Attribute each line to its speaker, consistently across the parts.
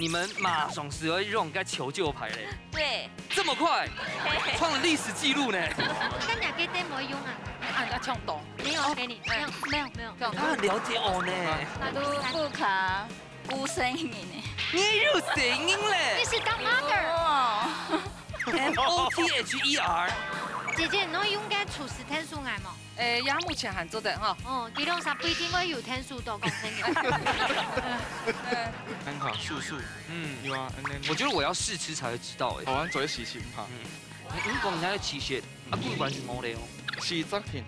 Speaker 1: 你们马上是要用该求救牌嘞？
Speaker 2: 对，
Speaker 1: 这么快，创了历史记录呢。
Speaker 3: 看哪个 demo 用啊？
Speaker 4: 按他唱懂，
Speaker 3: 没有，给你，没有。
Speaker 1: 他很了解我呢。
Speaker 2: 不卡无声音呢。
Speaker 1: 你也有声音嘞
Speaker 3: 你是当 mother。
Speaker 2: 哦，
Speaker 1: MOTHER。
Speaker 3: 姐姐，侬应该出示天数爱嘛？
Speaker 4: 呀，目前还做的哈。
Speaker 3: 哦，基隆啥不一定会有天数多讲声音。
Speaker 5: 很好，素素，有啊，
Speaker 1: 我觉得我要试吃才会知道哎。
Speaker 5: 我玩做一时情哈，
Speaker 1: 你讲人家的期限，不完全冇嘞哦。
Speaker 5: 是作品，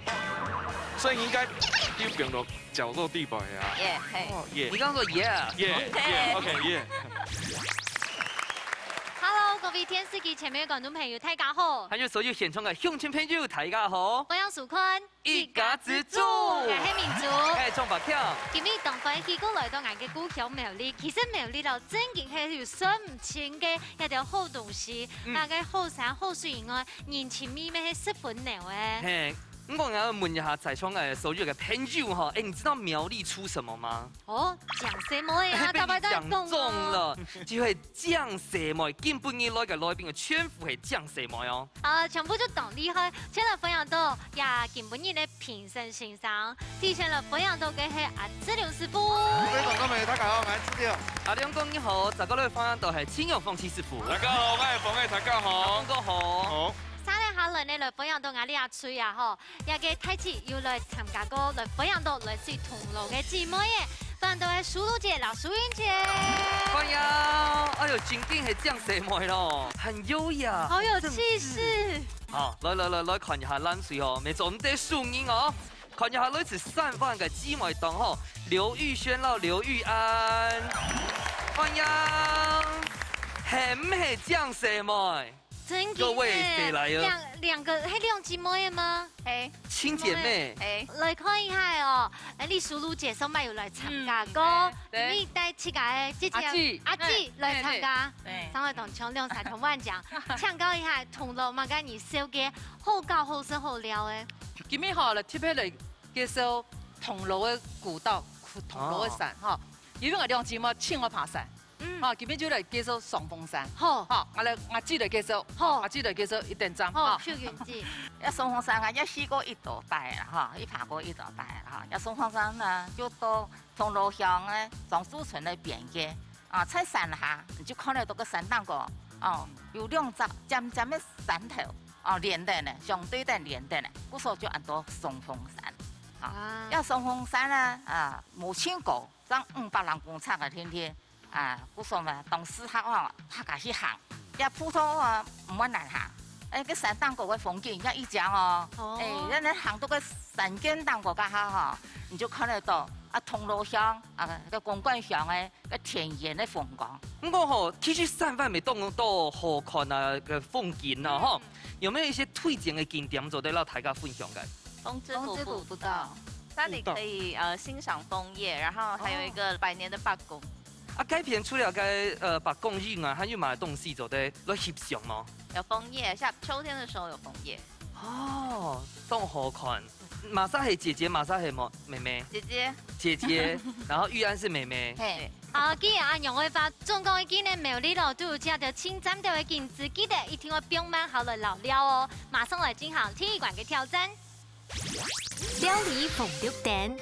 Speaker 5: 所以应该丢变到绞肉地步呀。
Speaker 2: 耶，嘿。
Speaker 5: 哦耶
Speaker 1: 你刚刚说
Speaker 5: ，OK耶。
Speaker 3: Hello， 各位电视機前面嘅觀眾朋友，大家好。
Speaker 1: 還有所有現場嘅鄉親朋友，大家好。
Speaker 3: 我係淑坤，
Speaker 1: 一家之主，
Speaker 3: 我係民族。
Speaker 1: 係莊白強。
Speaker 3: 今日當番起過來到我嘅故鄉苗栗，其實苗栗就真嘅係條數唔清嘅一條好東西，大概好山好水以外，人情味咩係10分牛嘅。
Speaker 1: 咁我要問一下在場嘅所有嘅朋友哈，你知道苗栗出什麼嗎？
Speaker 3: 哦，講什麼呀？
Speaker 1: 被你講中了，就係醬蛇梅，根本你來嘅來賓嘅全部係醬蛇梅哦。
Speaker 3: 全部都懂厲害，請嚟分享到呀，根本你嘅評審欣賞，提前嚟分享到嘅係阿志良師傅。
Speaker 5: 各位觀眾朋友，大家好，我係志良。
Speaker 1: 阿亮哥你好，大家嚟分享到係青友鳳七師傅。
Speaker 5: 大家好，我係鳳大家好。
Speaker 1: 亮哥好。
Speaker 5: 好。
Speaker 3: 三日下來你來分享到我呢阿吹啊嗬，有嘅睇次要來參加個來分享到來自銅鑼嘅姊妹嘅，分享到係淑露姐、老淑英姐。
Speaker 1: 歡迎，哎呦，真經係醬蛇梅咯，很優雅，
Speaker 3: 好有氣勢。
Speaker 1: 好，來看一下冷水哦，沒做咁多樹影哦，看一下來自散發嘅姊妹檔哦，劉玉軒咯，劉玉安，歡迎，係唔係醬蛇梅？各位誰來啊？
Speaker 3: 兩個係兩姊妹嗎？
Speaker 2: 嘿，
Speaker 1: 親姐妹。
Speaker 2: 嘿，
Speaker 3: 來看一下哦，你淑露姐上班有來參加過，你帶七個姐姐阿姊來參加，上來同搶兩3同萬獎，搶高一下銅鑼嘛，跟你燒嘅好高好深好料誒。
Speaker 4: 今日好了，特別嚟介紹銅鑼嘅古道、銅鑼嘅山哈，因為我兩姊妹請我爬山。好，今日就嚟介紹雙峰山。好，我知嚟介紹，我知嚟介紹一點站。
Speaker 3: 好，秀雲姐。
Speaker 2: 要雙峰山啊，要試過一道拜啦哈，一爬過一道拜啦哈。要雙峰山呢，就到銅鑼鄉嘅莊樹村嘅邊嘅啊，在山下你就看到嗰個山蛋糕哦，有兩隻尖尖嘅山頭哦連的呢，相對的連的呢，嗰時候就按到雙峰山。啊，要雙峰山呢啊，冇錢過，讓500人工廠嘅天天。啊，嗰時候嘛，當時他開始行，也普通啊唔乜難行。個山蛋糕嘅風景也一樣哦。你行到個山間蛋糕家下哈，你就看得到啊銅鑼鄉啊個公館鄉嘅個田園嘅風光。
Speaker 1: 我吼，其實散發未到好看啊嘅風景啊，哈，有沒有一些推薦嘅景點做得讓大家分享嘅？
Speaker 2: 風之谷步道，那裡可以欣賞楓葉，然後還有一個100年的八公。
Speaker 1: 啊，改片除了把公寓啊，還有買東西做得來翕相嗎？
Speaker 2: 有楓葉，秋天的時候有楓葉。
Speaker 1: 哦，都好看。瑪莎係姐姐，瑪莎係妹妹。姐姐，然後玉安是妹妹。
Speaker 2: 嘿。
Speaker 3: 既然阿楊會發，中國已經呢苗栗路都有這條青棧條嘅景致，記得一定要表滿好了老料哦。馬上來進行體育館嘅挑戰。
Speaker 6: 料理風綠蛋。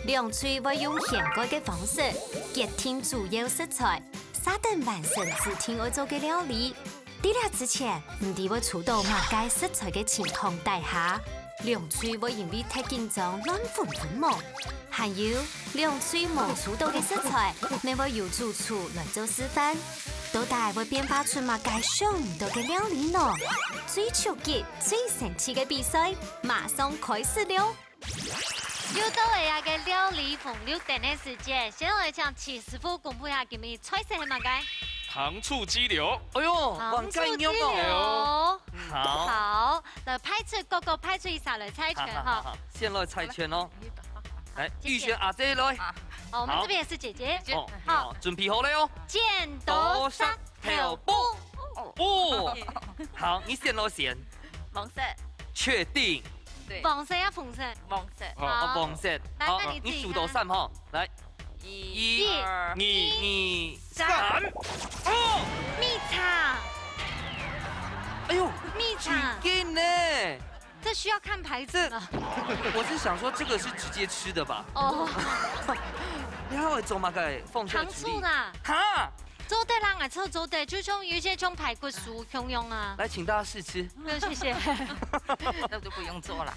Speaker 6: 涼脆會用現改嘅方式結添主要食材，沙等完成自天愛做嘅料理。喺呢之前，唔知會觸到馬街食材嘅情況底下，涼脆會因為太緊張亂粉末，還有涼脆冇觸到嘅食材，你會由主廚來做示範，到底會變化出馬街想唔到嘅料理呢？最刺激、最神奇嘅比賽，馬上開始了！
Speaker 3: 又到嚟呀嘅料理風綠蛋嘅時間，先來向齊師傅公布下今日菜色係乜嘅？
Speaker 5: 糖醋雞柳。
Speaker 1: 哎呦，
Speaker 3: 糖醋雞柳。好，來派出各個派出一下來猜拳哈。
Speaker 1: 先來猜拳哦。來，玉軒阿姐來。
Speaker 3: 好，我們這邊也是姐姐。
Speaker 1: 好，準備好了喲。
Speaker 3: 剪刀石頭布。
Speaker 1: 哦，好，你先來選。
Speaker 2: 黃色。
Speaker 1: 確定。
Speaker 3: 黃色呀，紅色。
Speaker 2: 黃色。
Speaker 1: 好，黃色。
Speaker 3: 來，那你自己。
Speaker 1: 你數到3哈，來。
Speaker 3: 1、2、
Speaker 1: 3、2。
Speaker 3: 蜜茶。
Speaker 1: 哎呦，
Speaker 3: 蜜茶。
Speaker 1: 紧呢。
Speaker 3: 这需要看牌子了。
Speaker 1: 我是想说，这个是直接吃的吧？
Speaker 3: 哦。
Speaker 1: 然后做嘛个放
Speaker 3: 糖醋啦。
Speaker 1: 哈。
Speaker 3: 做对啦，我做做对，就像有一些种排骨酥用用啊。
Speaker 1: 来，请大家试吃。
Speaker 3: 谢谢。
Speaker 2: 那就不用做了。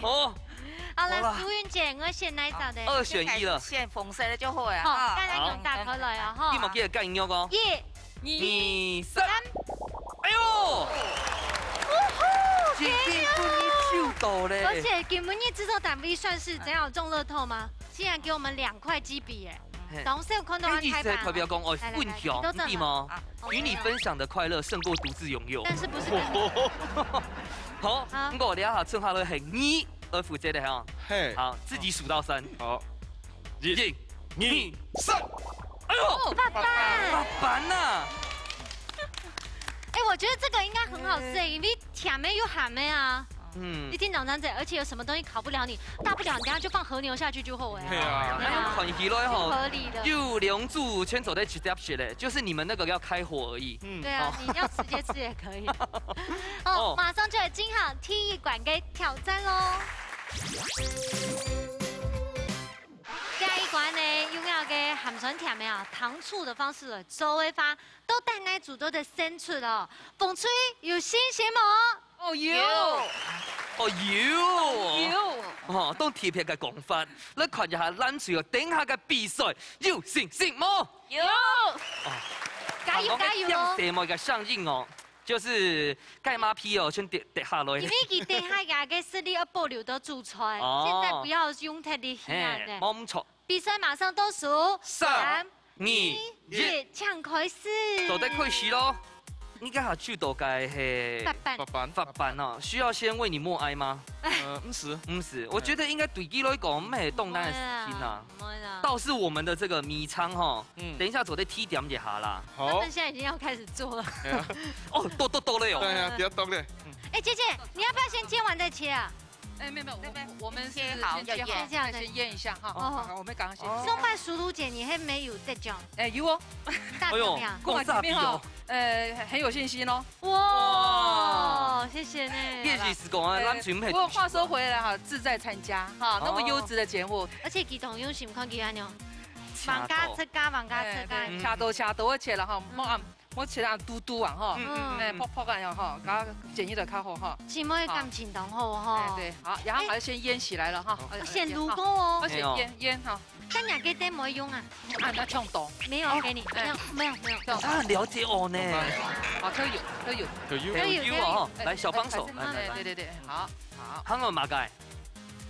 Speaker 1: 哦。
Speaker 3: 好了，淑云姐，我先来找的。
Speaker 1: 2选1了。
Speaker 2: 先粉色的就好呀。
Speaker 3: 好，刚才用打开来啊哈。
Speaker 1: 你冇记得干音乐哦。
Speaker 3: 1、
Speaker 1: 2、3。哎呦！
Speaker 3: 而且给文艺制作单位算是怎样中乐透吗？竟然给我们2块鸡笔耶！董事有看到开版。
Speaker 1: 特别讲哦，分享对吗？与你分享的快乐胜过独自拥有。
Speaker 3: 但是不是？
Speaker 1: 好，我哋下剩下来系你而负责的哈。好，自己数到3。
Speaker 5: 好
Speaker 1: ，1、2、3。哎呦，
Speaker 3: 爸爸
Speaker 1: 呐！
Speaker 3: 哎，我觉得这个应该很好吃，因为甜的又咸的啊。你听懂这样子，而且有什么东西考不了你，大不了你等下就放和牛下去就好了。
Speaker 1: 对啊，那用款起来吼，
Speaker 3: 合理的。
Speaker 1: 就梁祝圈走在直接吃的，就是你们那个要开火而已。
Speaker 3: 对啊，你要直接吃也可以。哦，马上就有金好体育馆给挑战喽。这一关呢，用那个咸酸甜的啊，糖醋的方式来做的话，都带来煮多的生出了。风吹有新鲜吗？
Speaker 4: 哦有，
Speaker 1: 哦有，哦，当贴片嘅讲法，你看一下咱除了顶下嘅比赛有信心吗？
Speaker 3: 有，加油加油哦！
Speaker 1: 题目嘅上映哦，就是盖马屁哦，先跌下来。
Speaker 3: 因为佢跌下嘅嘅实力要保留到主菜，现在不要用太厉害的。
Speaker 1: 冇错。
Speaker 3: 比赛马上倒数
Speaker 1: 3、2、
Speaker 3: 1，抢开始。
Speaker 1: 就得开始咯。你家下手道该系发板哦，需要先为你默哀吗？50，我觉得应该对几来讲咩动单的事情啊。倒是我们的这个米仓哈，等一下走在踢点一下啦。
Speaker 3: 好，他们现在已经要开始做了。
Speaker 1: 哦，多了哟。
Speaker 5: 对啊，比较多嘞。
Speaker 3: 哎，姐姐，你要不要先煎完再切啊？
Speaker 4: 哎，没有，我们
Speaker 2: 先好，
Speaker 4: 先腌一下哈。好，我们赶快先。
Speaker 3: 松柏熟卤姐，你还没有在讲？
Speaker 4: 哎，有哦。
Speaker 3: 大怎么样？
Speaker 1: 够炸逼哦。
Speaker 4: 很有信心哦。
Speaker 3: 哇，谢谢呢。
Speaker 1: 练习时光啊，咱全部。
Speaker 4: 不过话说回来哈，志在参加哈，那么优质的节目，
Speaker 3: 而且佢同样是唔看佢安样，忙家出家，忙家出家，
Speaker 4: 恰到我切了哈，我切啊嘟嘟啊哈，泡泡干呀哈，然后剪一的较好哈。
Speaker 3: 姊妹感情同好哈。
Speaker 4: 对，好，然后还要先腌起来了哈。
Speaker 3: 先卤过哦。
Speaker 4: 而且腌哈。
Speaker 3: 但两个灯没用啊。
Speaker 4: 啊，那冲动。
Speaker 3: 没有给你，没有。
Speaker 1: 他很了解我呢。
Speaker 4: 好，可
Speaker 1: 有哦，来小帮手。
Speaker 4: 对，好。
Speaker 1: 还有马盖，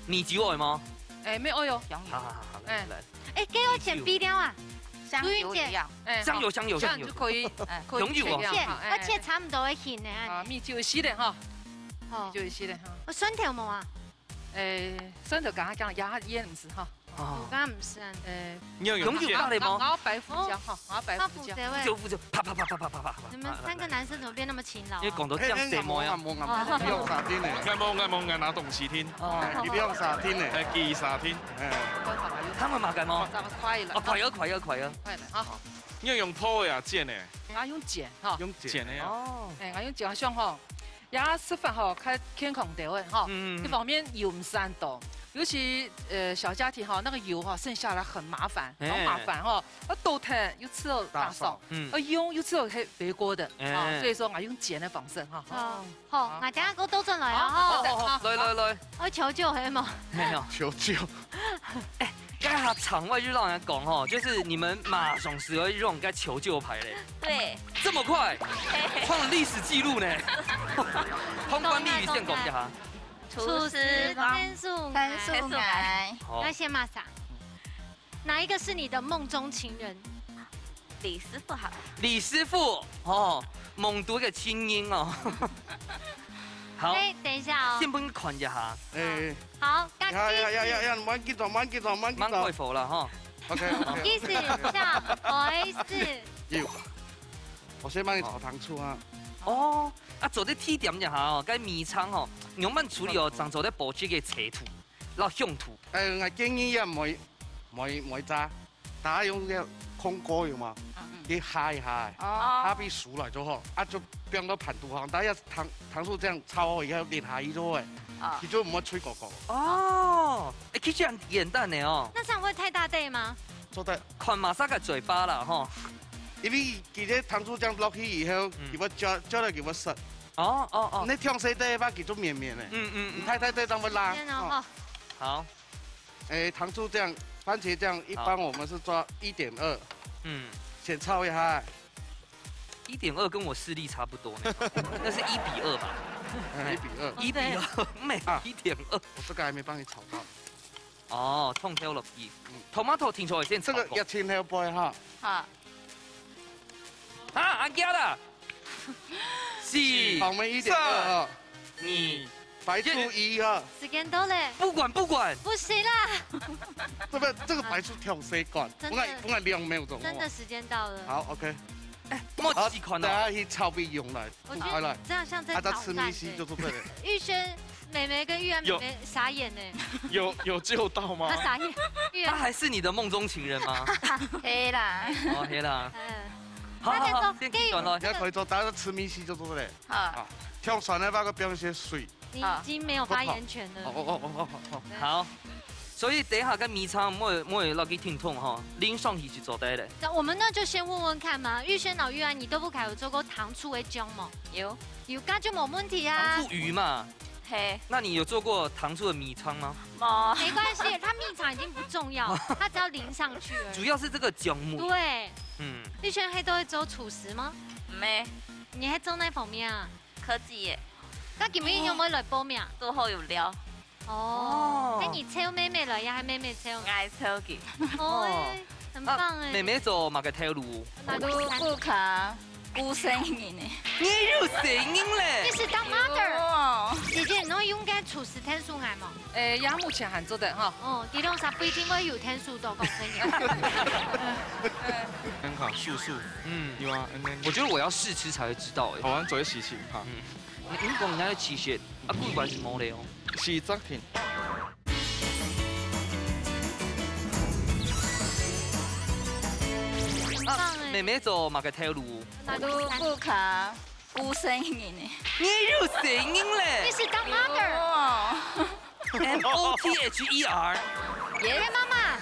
Speaker 1: 米酒爱吗？
Speaker 4: 哎，没有哟。
Speaker 1: 好，来。
Speaker 3: 哎，给我钱逼掉啊！
Speaker 2: 香油一样，
Speaker 1: 香油
Speaker 4: 就可以，
Speaker 1: 永久哦。
Speaker 3: 而且差不多会咸的。
Speaker 4: 啊，米酒洗的哈，米酒洗的哈。
Speaker 3: 我酸条冇啊？
Speaker 4: 酸条刚刚讲牙腌唔是哈。
Speaker 3: 我刚刚唔是啊。
Speaker 1: 你要永久大的吗？
Speaker 4: 然后白胡椒哈，然后白胡椒。
Speaker 1: 就啪。
Speaker 3: 你们3个男生怎么变那么勤劳？
Speaker 1: 因为讲到这样什么呀？
Speaker 5: 冇用3天嚟，冇拿动4天，你用3天嚟，係記3天。
Speaker 1: 他们马改吗？
Speaker 4: 快了。
Speaker 1: 快了。
Speaker 4: 快了啊！
Speaker 5: 你要用泡呀剪呢？
Speaker 4: 我用剪哈。
Speaker 5: 用剪的呀。
Speaker 1: 哦。
Speaker 4: 我用剪上哈，也吃饭哈，较健康啲的哈。一方面油唔散多。尤其小家庭哈，那个油哈剩下来很麻烦，好麻烦哈。豆摊又吃了大少，用又吃了肥锅的，所以说我用碱的方式哈。
Speaker 3: 好，我等下我都进来了哈。
Speaker 1: 来。
Speaker 3: 我求救还吗？
Speaker 1: 没有
Speaker 5: 求救。
Speaker 1: 哎，刚才场外就让人讲哈，就是你们马总是会用该求救牌嘞。
Speaker 2: 对。
Speaker 1: 这么快，创了历史记录呢。通关密语先讲一下。
Speaker 2: 厨师
Speaker 3: 分数
Speaker 2: 来，
Speaker 3: 那先骂啥？哪一个是你的梦中情人？
Speaker 2: 李师傅好。
Speaker 1: 李师傅哦，猛毒嘅清音哦。好，
Speaker 3: 等一下哦。
Speaker 1: 先帮你看一下。
Speaker 3: 好，
Speaker 5: 呀，慢幾度。
Speaker 1: 慢開火啦，哈。
Speaker 5: OK。
Speaker 3: 意思下，
Speaker 5: 要。我先幫你炒糖醋啊。
Speaker 1: 哦。啊，做啲提點一下哦，該米倉哦，用乜處理哦？常做啲保持嘅斜土，然後向土。
Speaker 5: 我建議唔會炸，大家用嘅空鍋要嘛。你哈一下，哈比熟了就好，就不用到盘肚哈，大家糖醋这样炒好以後連下去咗嘅，佢就唔會吹角角。
Speaker 1: 哦，其實很簡單的哦。
Speaker 3: 那這樣會太大袋嗎？
Speaker 5: 做得。
Speaker 1: 看馬莎嘅嘴巴啦，吼。
Speaker 5: 因為佢啲糖醋醬落去以後，佢會嚼嚟佢會實。
Speaker 1: 哦。
Speaker 5: 你調細啲吧，佢就綿綿嘅。你太大這樣會拉。
Speaker 1: 好。
Speaker 5: 糖醋醬、番茄醬，一般我們是抓1.2。先炒一下。
Speaker 1: 1.2跟我視力差不多呢，那是1:2吧？1:2，1:2，沒1.2。我
Speaker 5: 這個還沒幫你炒到。
Speaker 1: 哦，通挑落去。tomato 聽說先炒過。
Speaker 5: 這個一千條杯哈。
Speaker 2: 好。
Speaker 1: 阿家啦。
Speaker 5: 我們1.2。
Speaker 1: 你。
Speaker 5: 白醋1哈。
Speaker 3: 時間到嘞。
Speaker 1: 不管。
Speaker 3: 不行啦。
Speaker 5: 這個白醋調細管，不然量沒有重。
Speaker 3: 真的時間到了。
Speaker 5: 好 ，OK。
Speaker 1: 莫幾款
Speaker 5: 等下去炒備用來。
Speaker 3: 我覺得這樣像在炒
Speaker 5: 吃米稀就是對的。
Speaker 3: 玉軒妹妹跟玉安妹妹傻眼呢。
Speaker 5: 有救到嗎？
Speaker 3: 他傻眼。
Speaker 1: 他還是你的夢中情人嗎？
Speaker 2: 黑啦。
Speaker 1: 哦，黑啦。好，先幾段咯。
Speaker 5: 而家可以做，大家吃米稀就對的。好。跳船的那個不要些水。
Speaker 3: 你已經沒有發言權了。
Speaker 1: 好，所以等一下跟米倉唔會落去聽痛哈，拎上去去做得嘞。
Speaker 3: 那我們呢就先問問看嘛，玉軒老玉安，你都不開有做過糖醋的醬嗎？有，那就冇問題啊。
Speaker 1: 糖醋魚嘛。
Speaker 2: 嘿。
Speaker 1: 那你有做過糖醋的米倉嗎？
Speaker 3: 沒關係，它米倉已經不重要，它只要淋上去而已。
Speaker 1: 主要是這個薑母。
Speaker 3: 對。玉軒黑都會做廚師嗎？
Speaker 2: 沒。
Speaker 3: 你還做哪方面啊？
Speaker 2: 科技耶。
Speaker 3: 那今日有冇來報名？
Speaker 2: 都好有料。
Speaker 3: 哦。那你抽妹妹來呀？還妹妹抽？
Speaker 2: 愛抽嘅。
Speaker 3: 哦，很棒哎。
Speaker 1: 妹妹做馬個條路。
Speaker 2: 不卡，孤聲音呢？
Speaker 1: 你有聲音嘞？
Speaker 3: 你是當 mother。姐姐，你會用嘅廚師天數係嗎？
Speaker 4: 也目前還做得哈。
Speaker 3: 哦，啲兩啥不一定會有天數多講聲音。
Speaker 5: 很好，素。有啊，
Speaker 1: 我覺得我要試吃才會知道哎。
Speaker 5: 好玩做一時情哈。
Speaker 1: 你講人家的期限，幾關是冇的哦。
Speaker 5: 是昨天。
Speaker 1: 妹妹做馬個條路。
Speaker 2: 不卡，孤聲音呢？
Speaker 1: 你有聲音嘞？
Speaker 3: 你是當 mother。
Speaker 1: MOTHER。
Speaker 3: 爺爺媽媽。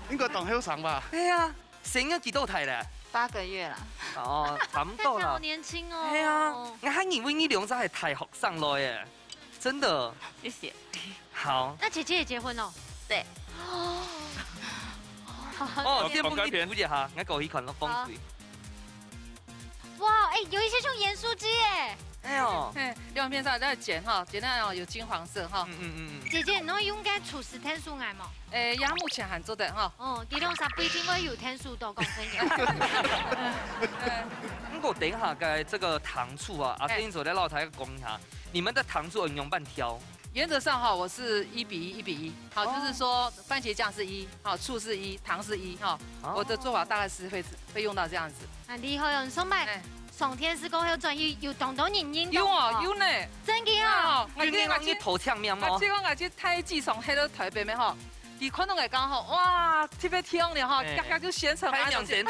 Speaker 5: 應該當後生吧？
Speaker 1: 對啊，生咗幾多胎咧
Speaker 2: ？8個月啦。
Speaker 1: 哦，差唔多啦。
Speaker 3: 好年輕哦。
Speaker 1: 係啊，我還以為你兩隻係太學生來耶，真的。
Speaker 2: 謝謝。
Speaker 1: 好。
Speaker 3: 那姐姐也結婚了？
Speaker 2: 對。
Speaker 1: 哦，先幫你估一下，我過去看了風水。
Speaker 3: 哇，哎，有一些用鹽酥雞耶。
Speaker 1: 哎呦，
Speaker 4: 兩片上在剪哈，剪到有金黃色哈。
Speaker 3: 姐姐，你會用嘅廚師天數愛嗎？
Speaker 4: 也目前還做得哈。
Speaker 3: 哦，啲兩啥不一定會有天數多講聲音。
Speaker 1: 我等一下嘅這個糖醋啊，阿先做在老台講一下，你們的糖醋用半挑。
Speaker 4: 原則上哈，我是1:1:1，好，就是說番茄醬是1，好，醋是1，糖是1，哈，我的做法大概是會用到這樣子。
Speaker 3: 啊，厲害哦！你說咪上天是講要轉要動到人應
Speaker 4: 有啊，有呢，
Speaker 3: 真嘅啊！
Speaker 1: 我啲頭槍面麼？
Speaker 4: 即講我啲太極上喺度台北咩嗬？你看到我講吼，哇，特別聽了哈，剛剛就顯成
Speaker 1: 太兩點，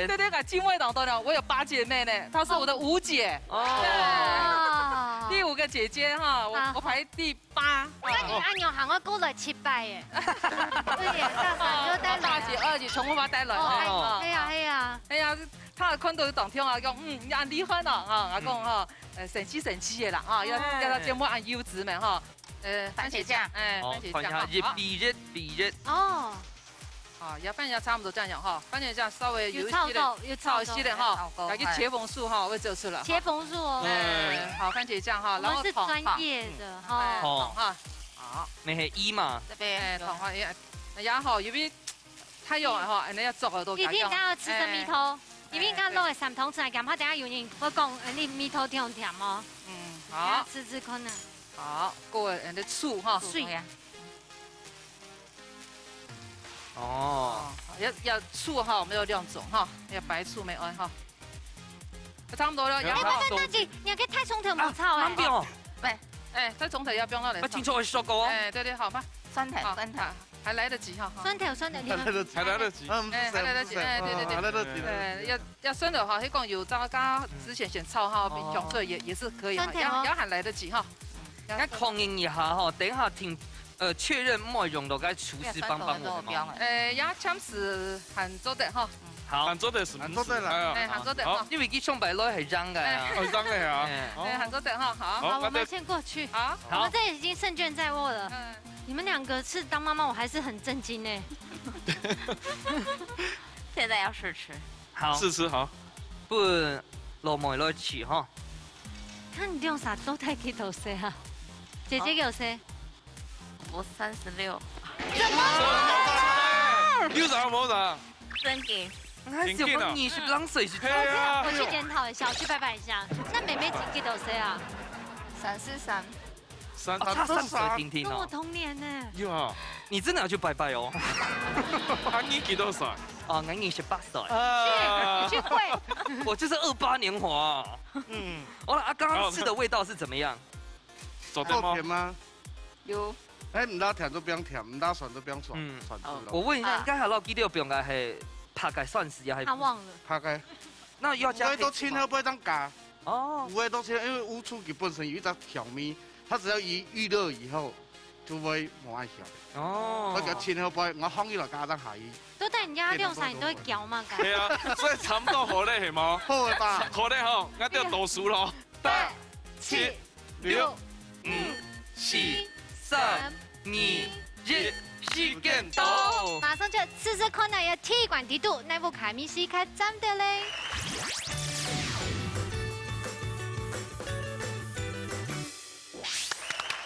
Speaker 4: 對對，我金味道了。我有8姐妹呢，她是我的5姐。哦。第5個姐姐哈，我排第8。
Speaker 3: 那你按鈕行我過來7拜耶。對呀，
Speaker 4: 大姐、2姐全部把帶來。
Speaker 3: 哦，係啊。
Speaker 4: 哎呀，他看到當聽啊，講按離婚啦，啊，我講哈，神奇嘅啦，啊，要到節目按優質咩哈。
Speaker 2: 番茄醬，
Speaker 1: 番茄醬，1:1:1。
Speaker 4: 哦，好，要番茄差不多這樣哈，番茄醬稍微有炒一些的哈，要去切縫數哈，我做出來。
Speaker 3: 切縫數哦。
Speaker 4: 好，番茄醬哈，
Speaker 3: 然後我是專業的哈。
Speaker 1: 哈，好，你係1嘛？
Speaker 4: 這邊糖花也好，因為太用了哈，人家做的都。
Speaker 3: 你平常吃的米頭，你平常攞3桶出來，咁怕等下有人我講你米頭甜唔甜哦？
Speaker 4: 好，
Speaker 3: 吃看啊。
Speaker 4: 好，過人的醋哈，
Speaker 3: 水呀。
Speaker 1: 哦，
Speaker 4: 要醋哈，我們有2種哈，要白醋沒有哈。差不多了。
Speaker 3: 那你可以太蔥頭冇炒哎。
Speaker 1: 不用。
Speaker 4: 太蔥頭要不用了嘞。
Speaker 1: 我聽說會熟個。
Speaker 4: 對，好嗎？
Speaker 2: 酸甜。
Speaker 4: 还来得及哈。
Speaker 3: 酸条，
Speaker 5: 还来得及，还来得及。
Speaker 4: 还来得及，对，
Speaker 5: 还来得及。
Speaker 4: 要酸的哈，迄讲有刚刚之前选超哈，用出也是可以哈，也还来得及哈。
Speaker 1: 那控制一下哈，等一下听确认莫用到该厨师帮我们吗？
Speaker 4: 牙签是杭州的哈。
Speaker 1: 好，
Speaker 5: 杭州的是，杭州的啦，
Speaker 4: 杭州的哈，
Speaker 1: 因为佢上白來係爭嘅，
Speaker 5: 係爭嘅啊。
Speaker 4: 杭州的哈，
Speaker 3: 好，我们先过去。
Speaker 4: 好，
Speaker 3: 我们这已经胜券在握了。你们两个是当妈妈，我还是很震惊呢。
Speaker 2: 现在要试吃。
Speaker 1: 好，
Speaker 5: 试吃好。
Speaker 1: 不落梅來吃哈。
Speaker 3: 看你用啥都太给头塞啊！姐姐给我塞。
Speaker 2: 我36。
Speaker 3: 怎么？
Speaker 5: 有啥冇啥？
Speaker 2: 真给。
Speaker 1: 還是我20啷歲是？
Speaker 3: 我去檢討一下，我去拜拜一下。那妹妹幾給到誰啊
Speaker 2: ？343。
Speaker 1: 差3歲，婷婷
Speaker 3: 跟我同年呢。
Speaker 5: 有啊，
Speaker 1: 你真的要去拜拜哦。
Speaker 5: 你幾多歲？
Speaker 1: 哦，我28歲。
Speaker 3: 你去跪。
Speaker 1: 我就是28年華。嗯。好了，啊，剛剛吃的味道是怎麼樣？
Speaker 5: 夠甜嗎？
Speaker 2: 有。
Speaker 5: 哎，唔打甜都不用甜，唔打酸都不用酸。
Speaker 1: 我問一下，應該係攞幾條餅嘅係？拍雞算時啊，還
Speaker 3: 他忘了。
Speaker 5: 拍雞，
Speaker 1: 那要加。
Speaker 5: 烏都清好不會當加。
Speaker 1: 哦。
Speaker 5: 烏都清，因為烏醋佢本身有一隻調味，它只要一預熱以後就會冇愛香。
Speaker 1: 哦。
Speaker 5: 我叫清好不會，我放起來加當下衣。
Speaker 3: 都帶人家晾曬，你都會嚼嘛？
Speaker 5: 係啊，所以差唔多好咧，係冇？好嘅吧。好咧嗬，我都要倒數咯。8、7、6、5、4、3、2、1。時間到，
Speaker 3: 馬上就試試看下有鐵管地度，內部卡米西開針的嘞。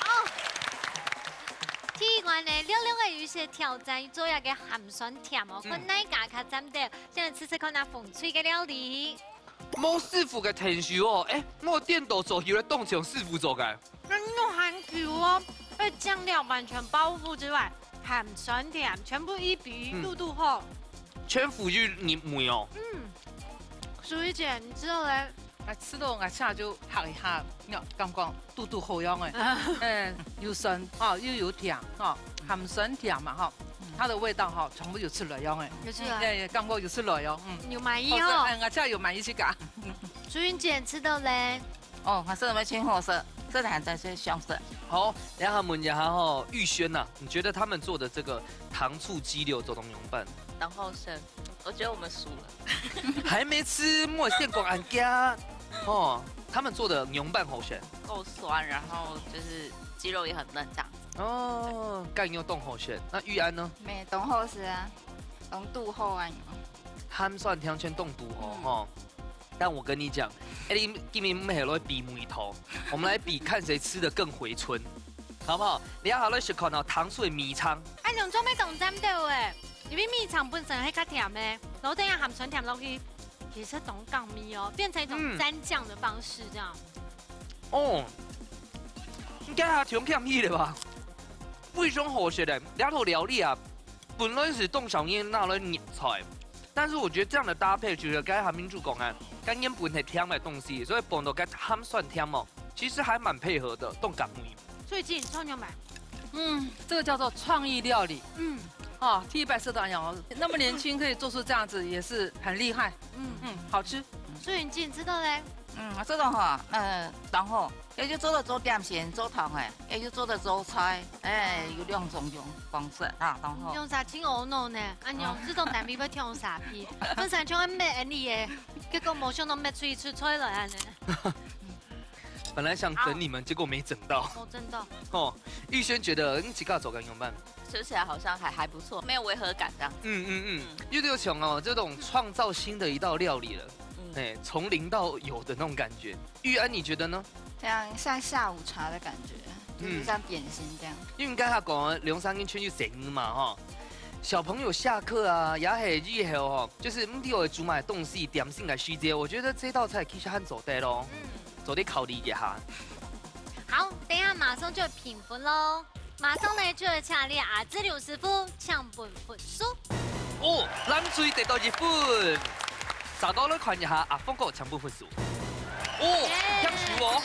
Speaker 3: 哦，鐵管呢，溜溜嘅有些挑戰，做下嘅鹹酸甜哦，跟奶咖卡針的。現在試試看下風吹嘅料理。
Speaker 1: 冇師傅嘅程序哦，我電腦做要嚟當場師傅做嘅。
Speaker 3: 用含 Q 哦，被醬料完全包覆之外。鹹酸甜全部1比1，度好，
Speaker 1: 全屬於你妹哦。
Speaker 3: 淑儀姐，你知道咧？
Speaker 4: 吃到我下就嚇一下，感覺度好樣誒，又酸哦，又有甜哦，鹹酸甜嘛哈，它的味道哈，全部有出來樣誒。
Speaker 3: 有出來。
Speaker 4: 對，感覺有出來樣，
Speaker 3: 有滿意哦。
Speaker 4: 我下有滿意去㗎。
Speaker 3: 淑儀姐吃到咧？
Speaker 2: 哦，我色咪青褐色，這兩隻是香色。
Speaker 1: 好，然後問一下哈，玉軒吶，你覺得他們做的這個糖醋雞柳做東陽飯？
Speaker 2: 然後是，我覺得我們輸了。
Speaker 1: 還沒吃莫線廣安家哦，他們做的涼拌好選，
Speaker 2: 夠酸，然後就是雞肉也很嫩這樣子。
Speaker 1: 哦，乾油凍好選。那玉安呢？
Speaker 7: 沒凍好是啊，凍度好啊。
Speaker 1: 鹹酸甜圈凍度哦。但我跟你講，你今年沒來比梅頭，我們來比看誰吃得更回春，好不好？你要好來食看到糖醋的米腸。
Speaker 3: 哎，兩種咩同針對誒？因為米腸本身係較甜嘅，然後等下鹹酸甜落去，其實當槓米哦，變成一種蘸醬的方式，這樣。
Speaker 1: 哦，應該係調鹹米的吧？非常好食的，兩套料理啊，本來是凍小煙拿來醃菜，但是我覺得這樣的搭配，就是該下民主講啊。干烟本係甜的東西，所以放到個鹹酸甜哦，其實還蠻配合的，凍乾梅。
Speaker 3: 最近創業買，
Speaker 4: 這個叫做創意料理。哦，T100社團養，那麼年輕可以做出這樣子，也是很厲害。好吃。
Speaker 3: 所以你知道咧？
Speaker 2: 這種哈，然後也就做得做點心、做湯誒，也就做得做菜，有兩種方式啊，然後。
Speaker 3: 用啥錢我弄呢？用這種難味要聽啥皮？本身像咩安尼嘅，結果冇想到咩出來安尼。
Speaker 1: 本來想整你們，結果沒整到。
Speaker 3: 我整到。
Speaker 1: 哦，玉軒覺得你幾個走乾永飯？
Speaker 2: 吃起來好像還不錯，沒有違和感這樣。
Speaker 1: 又有窮哦，這種創造新的一道料理了。從零到有的那種感覺，玉安你覺得呢？
Speaker 7: 像下午茶的感覺，就是像點心這樣。
Speaker 1: 因為剛才講梁山跟圈去整嘛哈，小朋友下課啊，也係以後哈，就是你有煮埋東西點心來續接，我覺得這道菜其實很做得咯，做得考慮一下。
Speaker 3: 好，等一下馬上就評分咯，馬上呢就會請你阿志劉師傅搶本分數。
Speaker 1: 哦，咱最得到1分。稍後來看一下阿峰哥搶部分數。哦，搶數哦。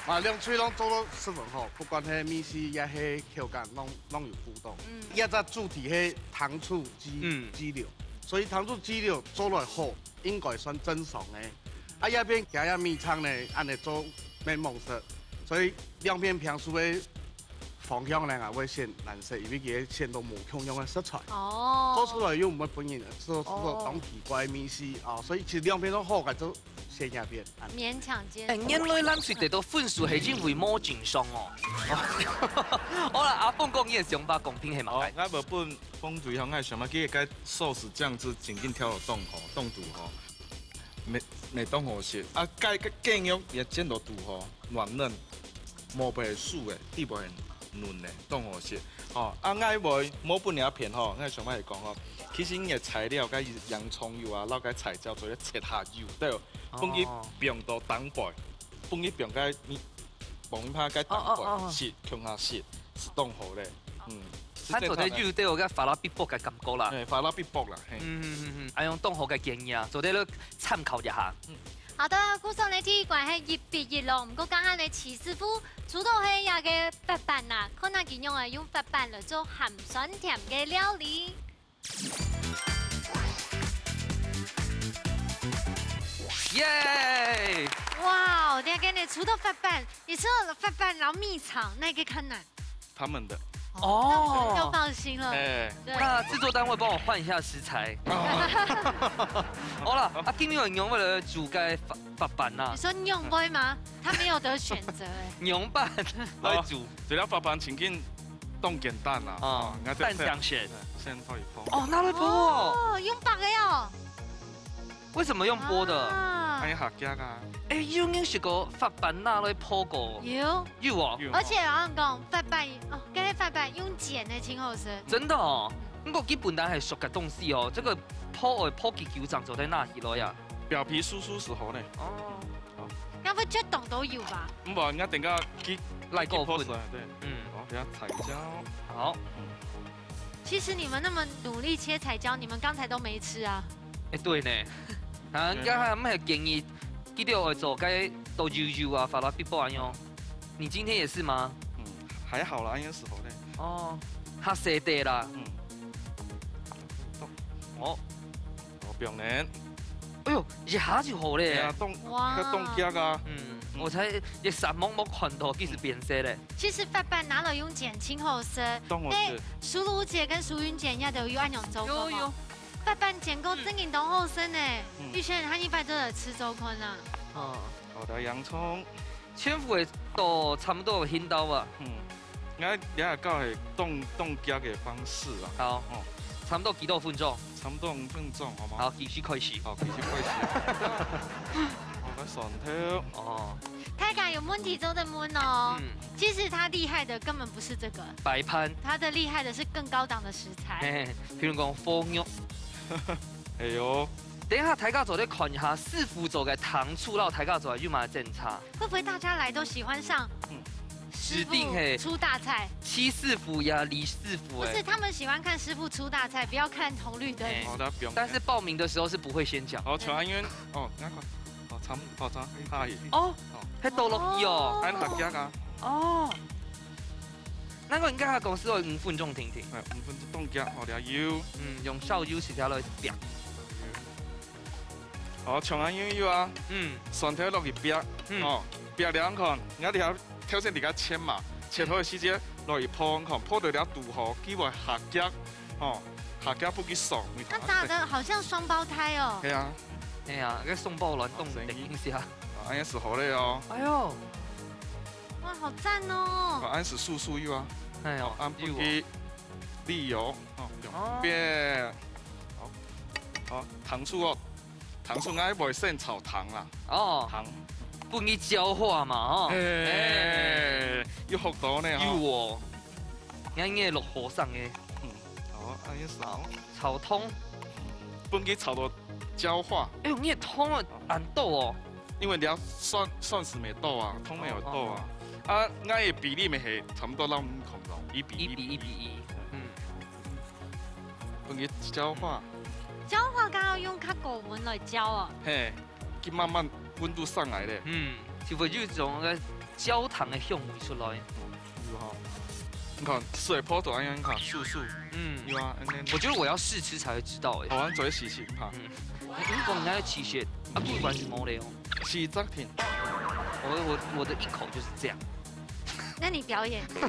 Speaker 8: 嘛，两喙拢做到十分好，不管迄米丝也迄口感，拢有互动。也在主题迄糖醋鸡柳，所以糖醋鸡柳做落好，应该算正常的。啊，一边加下米肠呢，安尼做免蒙色，所以两边平时的方向呢，也会显蓝色，因为佢显到无同样的色彩。哦。做出来又唔会本人做当奇怪的米丝啊，所以其实两边都好嘅做。 先下边，
Speaker 3: 勉强接。
Speaker 1: 原來咱是得到分數係因為冇盡上哦。好啦，阿鳳講伊嘅想法公平係嘛？
Speaker 5: 我無本風水向嘅想法，佢個壽司醬汁緊緊挑落凍吼，凍度吼，未凍好食。啊，個雞肉也煎到度吼，軟嫩，冇被熟嘅，地不很嫩嘅，凍好食。哦，啊，愛冇本也片吼，我想法係講吼，其實伊嘅材料甲洋葱油啊，撈個菜椒做咧切下油，對。 放去冰到等擺，放去冰解黃面拍解等擺，蝕強下蝕，是凍好咧。
Speaker 1: 它做啲肉都有個法拉必卜嘅感覺啦。
Speaker 5: 係法拉必卜啦。
Speaker 1: 係用凍好嘅建議啊，做啲咧參考一下。
Speaker 3: 好的，古上你體育館係熱別熱咯，唔過講下你齊師傅煮到係有嘅法板啊，可能佢用用法板嚟做鹹酸甜嘅料理。
Speaker 1: 耶！
Speaker 3: 哇，我等下给你出到法板，你吃了法板，然后蜜肠，那个看哪？
Speaker 5: 他们的。
Speaker 3: 哦，就放心了。
Speaker 1: 哎，那制作单位帮我换一下食材。好了，啊，今天有牛为了煮个法板呐。
Speaker 3: 你说牛杯吗？他没有得选择哎。
Speaker 1: 牛板来煮，
Speaker 5: 除了法板，请进冻简蛋啦。
Speaker 1: 啊，蛋香先。
Speaker 5: 先泡一泡。
Speaker 1: 哦，拿来剥哦。
Speaker 3: 哦，用白的哟。
Speaker 1: 为什么用剥的？
Speaker 5: 哎，客家啊！
Speaker 1: 哎，有人食过法板拿来剖过？有啊！
Speaker 3: 而且我跟你讲，法板哦，跟那法板用剪的挺好吃。
Speaker 1: 真的哦，不过基本上系熟嘅东西哦，这个剖几球长就在那起咯呀。
Speaker 5: 表皮酥酥是好呢。
Speaker 1: 哦。
Speaker 5: 好。
Speaker 3: 要不就懂都有吧？
Speaker 5: 唔好，人家等下去
Speaker 1: 来够分。
Speaker 5: 对，好，等下彩椒。
Speaker 1: 好。
Speaker 3: 其实你们那么努力切彩椒，你们刚才都没吃啊？
Speaker 1: 哎，对呢。 啊，人家他们还建议，记得要做该都油啊，法拉必卜样。你今天也是吗？
Speaker 5: 还好啦，应该是好的。
Speaker 1: 哦，他舍得啦。哦，
Speaker 5: 冰人。
Speaker 1: 哎呦，一下就好嘞。
Speaker 5: 哇，冻脚啊。
Speaker 1: 我才一三摸看到，其实变色嘞。
Speaker 3: 其实法板拿了用剪清后色。淑茹姐跟淑云姐也都有按用周公。有。 法板剪够真硬都好深呢，玉轩他一般都在吃周坤啊。
Speaker 5: 哦，好的洋葱，
Speaker 1: 千府的都差不多轻到啊。
Speaker 5: 我了解係凍腳嘅方式啦。
Speaker 1: 好，差不多幾多分鐘？
Speaker 5: 差不多5分鐘，好嗎？
Speaker 1: 好，繼續開始。
Speaker 5: 好，繼續開始。我嘅蒜頭。
Speaker 3: 哦。太敢有問題做的燜哦。其實他厲害的根本不是這個。
Speaker 1: 白盤。他
Speaker 3: 的厲害的是更高檔的食材。
Speaker 1: 譬如講火肉。
Speaker 5: 哎呦！
Speaker 1: 等一下，大家做咧看一下師傅做嘅糖醋撈，大家做係要買正差。
Speaker 3: 會不會大家來都喜歡上？
Speaker 1: 指定係
Speaker 3: 出大菜。戚
Speaker 1: 師傅呀，李師傅。
Speaker 3: 不是，他們喜歡看師傅出大菜，不要看紅綠燈。
Speaker 5: 好的，不用。
Speaker 1: 但是報名的時候是不會先講。
Speaker 5: 哦，長安苑，哦，那個，哦，參，哦，參，
Speaker 1: 哦，係倒落去哦。
Speaker 5: 喺客家噶。
Speaker 1: 哦。 那個應該係公司5分鐘停。
Speaker 5: 係5分鐘凍腳，我哋要
Speaker 1: 用燒油時條嚟煸。
Speaker 5: 哦，長安油油啊，蒜頭落去煸，哦，煸兩看，我哋挑選啲個切嘛，切好嘅時間落去泡，看泡到了度好，幾位客家，哦，客家不幾爽。
Speaker 3: 它炸得好像雙胞胎哦。
Speaker 5: 係啊，
Speaker 1: 係啊，個雙胞卵凍頂一下。
Speaker 5: 安也是好嘞哦。
Speaker 1: 哎呦！
Speaker 3: 哇，好讚哦！
Speaker 5: 安是素素油啊，
Speaker 1: 哎呦，
Speaker 5: 安不給粒油哦，變好糖醋哦，糖醋愛袂先炒糖啦，
Speaker 1: 哦，
Speaker 5: 糖
Speaker 1: 不易焦化嘛，哦，
Speaker 5: 有好多呢，
Speaker 1: 有哦，啱啱落火上嘅，
Speaker 5: 好，安也是好，
Speaker 1: 炒通，
Speaker 5: 不易炒到焦化，
Speaker 1: 哎呦，你也通了暗豆哦，
Speaker 5: 因為你要蒜是沒豆啊，通沒有豆啊。 啊，我嘅比例咪係差唔多撈5孔咯，1比1，用佢焦化。
Speaker 3: 焦化剛好用較高溫來焦啊。
Speaker 5: 嘿，佢慢慢溫度上來咧。
Speaker 1: 就會有一種焦糖的香味出来。
Speaker 5: 有哈，你看水泡多安样，你看素素，有啊，
Speaker 1: 我觉得我要试吃才会知道哎。
Speaker 5: 好玩做些事情哈。
Speaker 1: 你讲人家起血，啊，不管是毛的哦。
Speaker 5: 是昨天。
Speaker 1: 我的一口就是这样。
Speaker 3: 那你表演。
Speaker 5: 来。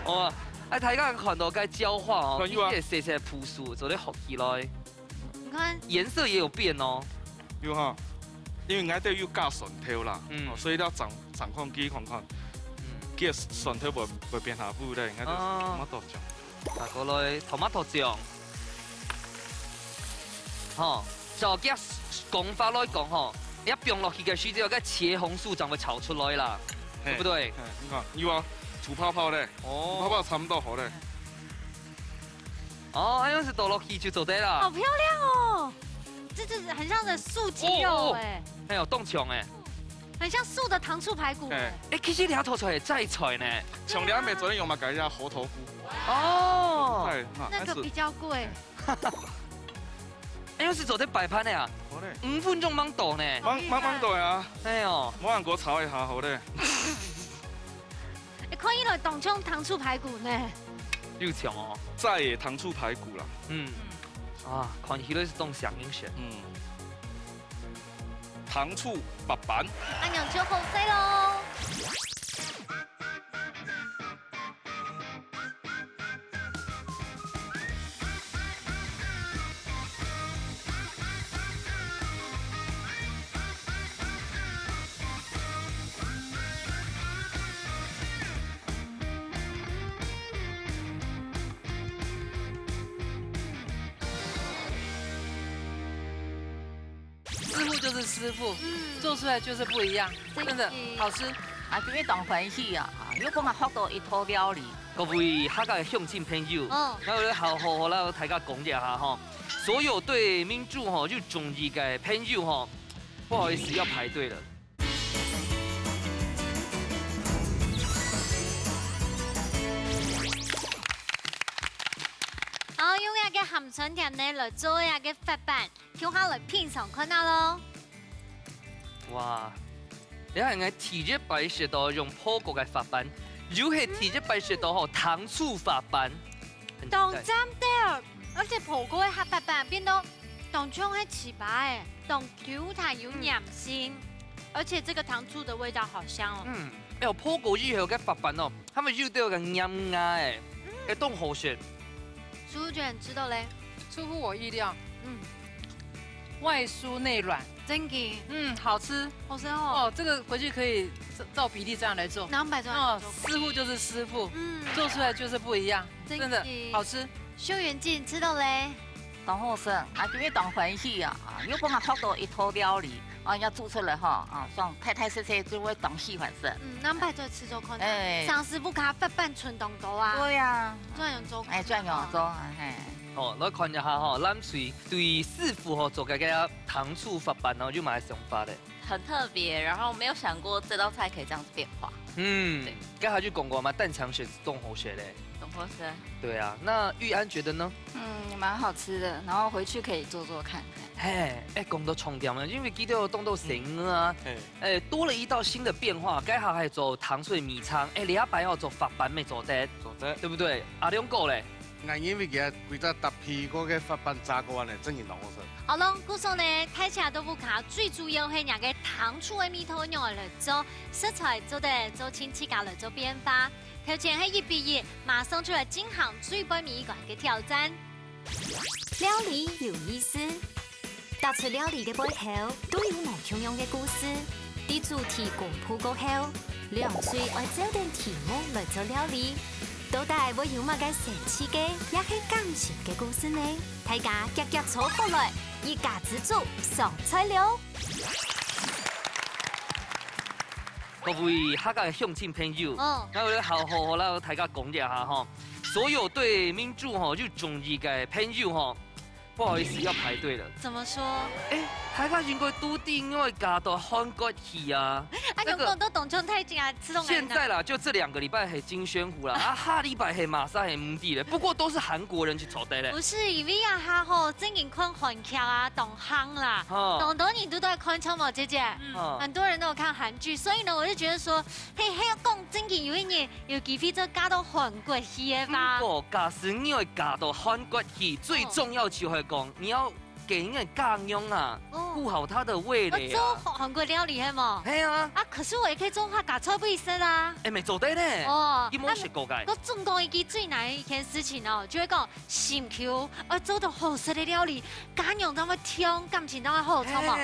Speaker 1: 哦，哎，大家看到该焦化哦，伊个细细朴素，做咧好起来。
Speaker 3: 你看，
Speaker 1: 颜色也有变哦。
Speaker 5: 有哈，因为俺都有加蒜头啦，所以要掌控机看看，加蒜头会变下步咧，俺就tomato酱。
Speaker 1: 大哥来tomato酱，吼，照个讲法来讲吼。你要冰落去嘅时之后，个茄红素就会炒出来啦，对不对？
Speaker 5: 你看，有啊，吐泡泡嘞，吐泡泡差不多好嘞。
Speaker 1: 哦，好像是倒落去就做对了。
Speaker 3: 好漂亮哦，这很像的素鸡肉哎。
Speaker 1: 还有冻肠哎，
Speaker 3: 很像素的糖醋排骨哎。
Speaker 1: 哎，其实两头出来再菜呢。
Speaker 5: 像两妹昨天用嘛改一下猴头菇。
Speaker 1: 哦，
Speaker 3: 那个比较贵。
Speaker 1: 哎，又是做在摆盘的啊，5分钟忙到呢，
Speaker 5: 忙到啊，
Speaker 1: 哎呦，
Speaker 5: 我让我炒一下好嘞。
Speaker 3: 你看伊来冻葱糖醋排骨呢，
Speaker 1: 又强哦，
Speaker 5: 再也糖醋排骨啦，
Speaker 1: 啊，看起来是冻上英选，
Speaker 5: 糖醋白板，
Speaker 3: 阿娘就好食咯。
Speaker 4: 师傅就是师傅，做出来就是不一样，真的好吃。
Speaker 2: 啊，今日当欢喜啊！如果我学到一套料理，
Speaker 1: 各位客家的乡亲朋友，那我哋好好啦，大家讲一下哈。所有对民主哈就中意嘅朋友哈，不好意思要排队了。
Speaker 3: 好，用一個鹹筍甜呢來做一個法板，跳下來品嘗看下咯。
Speaker 1: 哇！你係我提日擺食到用破國嘅法板，又係提日擺食到吼糖醋法板。
Speaker 3: 當真的，而且破國嘅黑法板變到當中係起白誒，當 Q 彈有黏心，而且這個糖醋的味道好香哦。
Speaker 1: 哎呦，破國以後嘅法板哦，他們又都有個黏牙誒，誒凍好食。
Speaker 3: 叔叔覺得你知道嘞？
Speaker 4: 出乎我意料，外酥內軟，
Speaker 3: 真嘅，
Speaker 4: 好吃，
Speaker 3: 好吃哦。
Speaker 4: 哦，這個回去可以照比例這樣來做。
Speaker 3: 200這樣做。
Speaker 4: 師傅就是師傅，做出來就是不一樣，真的好吃。
Speaker 3: 秀媛姐，你知道嘞？
Speaker 2: 當好食，啊，今日當歡喜啊！如果我學到一套料理，啊，要做出來哈，啊，像太太細細就會當喜歡食。
Speaker 3: 200做吃做看。上師傅卡法板純當多啊。
Speaker 2: 對呀。
Speaker 3: 專用做。
Speaker 2: 專用做，
Speaker 1: 哦，來看一下哈，咱隨對師傅吼做嘅個糖醋法板哦，有乜想法咧？
Speaker 9: 很特別，然後沒有想過這道菜可以這樣子變化。
Speaker 1: 剛才就講過嘛，蛋腸血凍喉血嘞。
Speaker 9: 凍喉血。
Speaker 1: 對啊，那玉安覺得呢？
Speaker 7: 也蠻好吃的，然後回去可以做做看。
Speaker 1: 嘿，講到重點了，因為記得有凍到神啊，多了一道新的變化，該下還做糖醋米腸，禮拜要做法板未做得，對不對？阿兩個咧。
Speaker 8: 我因為佢規則特別嗰個法板炸過嚟，真係當好食。
Speaker 3: 好咯，故說呢，睇起來豆腐卡最主要係兩個糖醋嘅米湯用嚟做，食材做得做親切家嚟做變化。頭前係1比1，馬上出來進行最不迷關嘅挑戰。
Speaker 6: 料理有意思，踏出料理嘅背後都有無同樣嘅故事。啲主題公布過後，兩歲愛找定題目來做料理。到底會有乜嘅神奇嘅，也係感情嘅故事呢？大家夾夾坐過來，一家之主上菜了。
Speaker 1: 各位客家嘅鄉親朋友，那我哋好啦，大家講一下哈。所有對民主哈就中意嘅朋友哈，不好意思要排隊了。
Speaker 3: 怎麼說？
Speaker 1: 大家應該都應該加到韓國戲啊！
Speaker 3: 用廣東動唱太緊啊，吃東
Speaker 1: 現在啦，就這2個禮拜係金宣虎啦，下禮拜係馬上係母地咧。不過都是韓國人去籌的咧。
Speaker 3: 不是，因為啊，下吼最近看韓劇啊，懂夯啦，懂多年都在看超模姐姐，很多人都有看韓劇，所以呢，我就覺得說，嘿，要講最近有一年有機會就加到韓國戲嘅吧。
Speaker 1: 不過，假使你要加到韓國戲，最重要就係講你要。給人家用啊，顧好他的味蕾啊。
Speaker 3: 做韓國料理係冇？
Speaker 1: 係啊。
Speaker 3: 啊，可是我也可以做客家菜不食啊。
Speaker 1: 誒，未做得咧。哦。有冇學過㗎？
Speaker 3: 我總講一件最難一件事情哦，就係講新球，我做到好食的料理，感用咁樣聽，感情咁樣好，錯冇？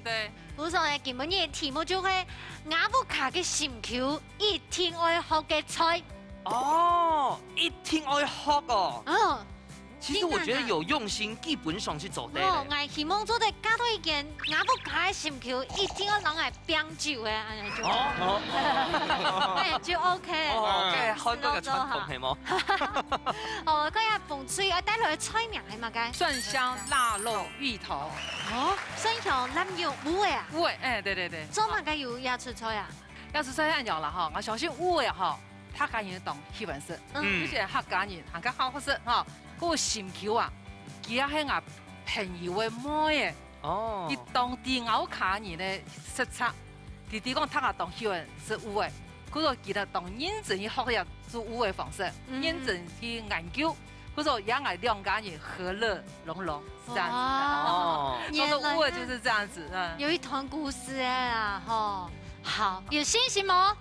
Speaker 4: 對。
Speaker 3: 我說咧，今日嘅題目就係亞布卡嘅新球，一天愛學嘅菜。
Speaker 1: 哦，一天愛學哦。
Speaker 3: 嗯。
Speaker 1: 其實我覺得有用心，基本上是做得。
Speaker 3: 我希望做得加多一件亞布卡嘅新球，一定要人嚟釀酒嘅，就 OK。
Speaker 1: 哦，韓國嘅傳統係冇。
Speaker 3: 哦，嗰日逢翠我帶來嘅菜名係乜嘅？
Speaker 4: 蒜香臘肉芋頭。
Speaker 3: 哦，蒜香臘肉烏味啊？
Speaker 4: 烏味，哎，對對對。
Speaker 3: 做乜嘅有椰出菜啊？
Speaker 4: 椰出菜咁樣啦哈，我相信烏味哈，客家人懂喜歡食，而且客家人行家好食哈。嗰個新球啊，佢係我朋友嘅妹嘅，哦，佢當地歐卡人嘅食材，佢哋講他當喜歡食烏嘅，佢說佢哋當認真去學習做烏嘅方式，認真去研究，佢說讓我兩家人和樂融融，是這樣子的。哦，做烏嘅就是這樣子，嗯，
Speaker 3: 有一段故事啊，吼，好，有信心嗎？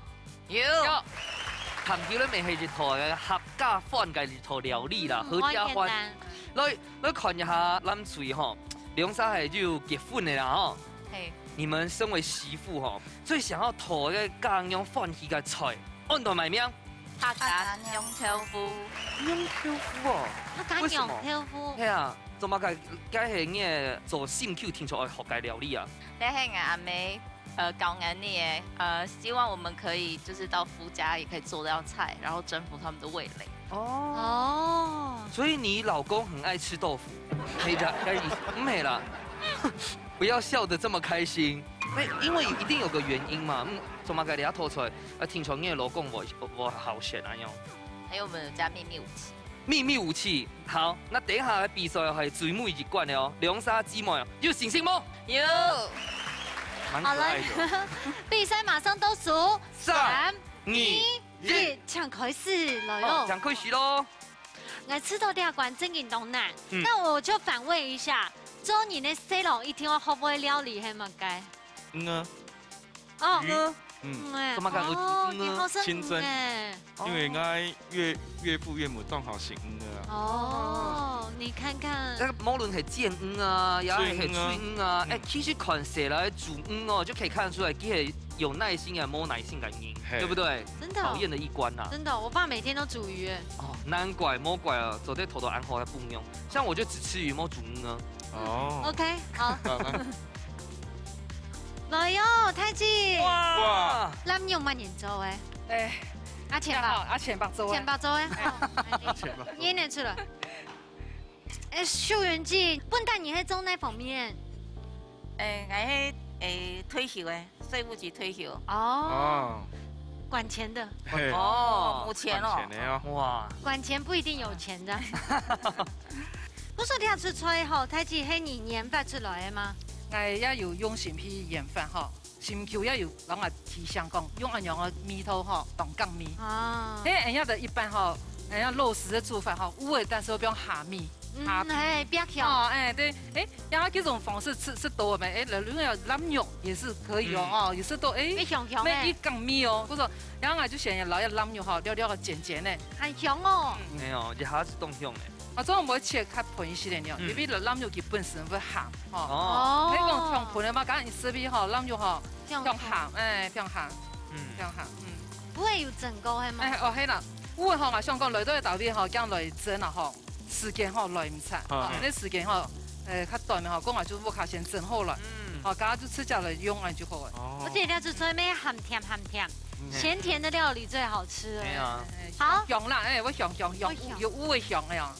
Speaker 1: 有。含叫咧，咪係一套嘅客家飯嘅一套料理啦，合家歡。你看一下咱翠吼，梁生係要結婚嘅啦吼。係。你們身為媳婦吼，最想要討嘅家樣歡喜嘅菜，按到埋名。
Speaker 9: 客家釀豆腐。
Speaker 1: 釀豆腐哦。
Speaker 3: 客家釀豆腐。
Speaker 1: 係啊，做乜嘅？梗係你做新球聽出愛學嘅料理啊？
Speaker 9: 你係阿妹。搞安利耶，希望我們可以就是到夫家也可以做到菜，然後征服他們的味蕾。
Speaker 1: 哦，所以你老公很愛吃豆腐，係的，唔係啦，不要笑得這麼開心，因為一定有個原因嘛。做乜嘅你一拖出來，聽說你老公我好選啊樣。
Speaker 9: 還有我們有加秘密武器。
Speaker 1: 秘密武器，好，那等一下嘅比賽係最尾一關嘅哦，兩沙姊妹有信心冇？
Speaker 9: 有。
Speaker 3: 好了，比賽馬上倒數3、2、1，搶開始來喲！
Speaker 1: 搶開始咯！
Speaker 3: 我知道第二關真係東難，那我就反問一下，做你的細路一天我學會料理係乜嘅？
Speaker 1: 哦，
Speaker 10: 怎
Speaker 1: 麼講？
Speaker 3: 你好生
Speaker 10: 清蒸，因為我岳父岳母剛好姓啊。
Speaker 3: 哦，你看看，
Speaker 1: 無論係煎魚啊，也係脆魚啊，其實看起來煮魚哦，就可以看得出來，佢係有耐心啊，冇耐心嘅魚，對不對？
Speaker 3: 真的，
Speaker 1: 考驗的一關啊！
Speaker 3: 真的，我爸每天都煮魚。
Speaker 1: 哦，難怪，冇怪啊，做啲頭頭安好嘅不用，像我就只吃魚，冇煮魚啊。
Speaker 10: 哦
Speaker 3: ，OK，好。來喲，太子！
Speaker 1: 哇！
Speaker 3: 咱用乜人做嘅？
Speaker 4: 誒，
Speaker 3: 阿錢吧，
Speaker 4: 阿錢吧做嘅。
Speaker 3: 錢吧做嘅。演得出來。秀媛姐，笨蛋，你係做哪方面？
Speaker 2: 我係退休嘅，稅務局退休。
Speaker 3: 哦。管錢的。
Speaker 2: 哦，冇錢哦。
Speaker 1: 哇！
Speaker 3: 管錢不一定有錢的。不是跳出菜後，太子係你研發出來嘅嗎？
Speaker 4: 我也有用心去研發吼，新球也有人啊提倡講用安樣嘅米頭吼當鋼米。啊。誒，人家的一般吼，人家肉食的做法吼，有的但是我不用下米。
Speaker 3: 哎，不要挑。
Speaker 4: 哦，哎，對，哎，然後這種方式吃多沒？哎，另外腩肉也是可以哦，也是都哎，沒一鋼米哦，不過，然後我就選老一腩肉吼，了個尖尖的。
Speaker 3: 很香哦。
Speaker 1: 沒有，一下子凍香的。
Speaker 4: 我總唔會切較盤一些點了，因為腩肉佢本身會鹹，哦，你講香盤的嘛，剛才你食比吼腩肉吼香鹹，哎，香鹹，香鹹，
Speaker 3: 不會有整個係嗎？
Speaker 4: 哎，哦，係啦，有的吼我想講來到嘅豆邊吼，將來蒸啊吼，時間吼來唔差，你時間吼，較短嘅吼，講話就我卡先整好了，好，大家就吃下來用完就好了。
Speaker 3: 我覺得就最尾鹹甜，鹹甜的料理最好吃。
Speaker 1: 係啊，
Speaker 3: 好
Speaker 4: 香啦，哎，我香有烏嘅香呀。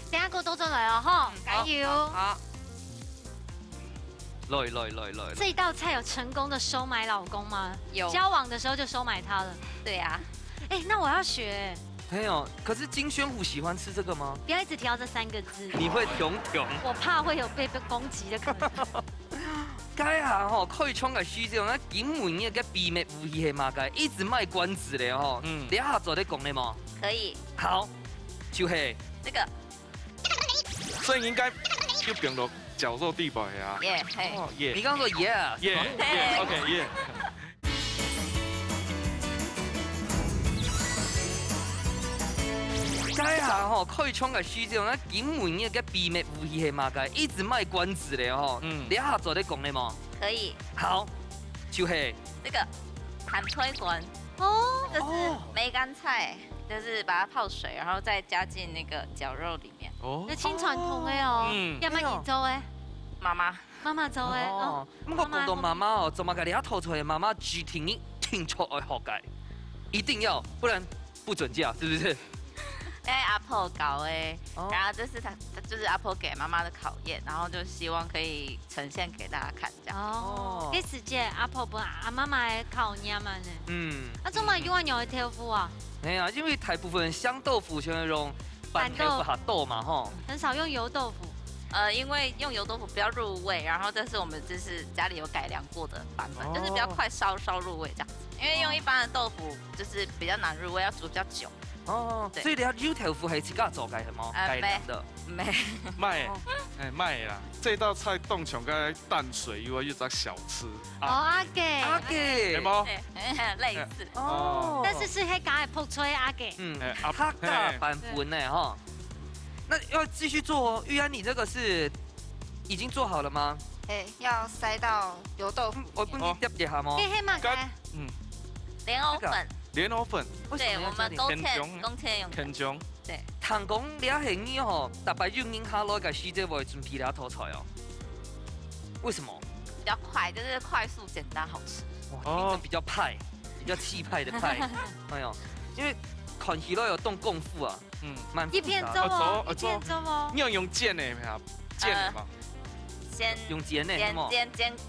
Speaker 3: 等下個倒出來哦，嗬，加油！
Speaker 4: 好。
Speaker 1: 来。
Speaker 3: 这一道菜有成功的收买老公吗？
Speaker 9: 有。
Speaker 3: 交往的时候就收买他了。
Speaker 9: 对啊。
Speaker 3: 哎，那我要学。
Speaker 1: 没有，可是金宣虎喜欢吃这个吗？
Speaker 3: 不要一直提到这3个字。
Speaker 1: 你会穷？
Speaker 3: 我怕会有被攻击的可能。
Speaker 1: 该下吼可以冲个虚这种，那金门嘅个秘密武器系嘛个，一直卖关子咧吼。你下做咧讲咧吗？
Speaker 9: 可以。
Speaker 1: 好，就是
Speaker 9: 这个。
Speaker 10: 所以应该就变到绞肉地步呀。
Speaker 9: 耶，嘿。
Speaker 10: 耶。
Speaker 1: 你刚刚说 yeah。
Speaker 10: 耶 ，OK 耶。
Speaker 1: 该下吼可以冲个虚这种，那金门嘅个秘密武器系嘛个，一直卖关子咧吼。你下做咧讲咧吗？
Speaker 9: 可以。
Speaker 1: 好，就是
Speaker 9: 这个韩推滚。哦。这是梅干菜，就是把它泡水，然后再加进那个绞肉里面。
Speaker 3: 哦。那清传统的哦。要不然你做诶？
Speaker 9: 妈妈
Speaker 3: 做诶。
Speaker 1: 哦。不过讲到妈妈哦，怎么个你要吐出来？妈妈只听出来好改，一定要，不然不准嫁，是不是？
Speaker 9: 因为阿婆搞哎，然后这是就是阿婆给妈妈的考验，然后就希望可以呈现给大家看这样。
Speaker 3: 哦，这时间阿婆不阿妈妈的考验嘛呢？那怎么用牛的豆腐啊？
Speaker 1: 哎呀，因为大部分香豆腐全用板豆腐下豆嘛吼，
Speaker 3: 很少用油豆腐。
Speaker 9: 因为用油豆腐比较入味，然后这是我们就是家里有改良过的版本，就是比较快烧入味这样子。因为用一般的豆腐就是比较难入味，要煮比较久。
Speaker 1: 哦，所以你要油豆腐是自己做的，是吗？改良的。
Speaker 10: 卖啦！这道菜冻穷个淡水鱼又只小吃。
Speaker 3: 阿给，
Speaker 10: 有冇？
Speaker 9: 类似。
Speaker 3: 哦，但是是黑加的泡吹阿给。
Speaker 1: 阿加版本呢哈。那要继续做哦，玉安，你这个是已经做好了吗？
Speaker 7: 要塞到油豆腐。
Speaker 1: 我帮你叠一下吗？
Speaker 3: 黑嘛？
Speaker 9: 莲藕粉。
Speaker 10: 莲藕粉。
Speaker 9: 对，我们冬天用。
Speaker 10: 天中。
Speaker 9: 对。
Speaker 1: 糖讲你啊咸鱼吼，大白用银下来个洗这会准皮了头菜哦。为什么？
Speaker 9: 比较快，就是快速、简单、好吃。
Speaker 1: 哇，比较派，比较气派的派。哎呦，因为看起来有动功夫啊。蛮
Speaker 3: 一片粥哦，一片粥哦。
Speaker 10: 你要用剪的没有？剪的嘛。
Speaker 9: 先
Speaker 1: 用剪的，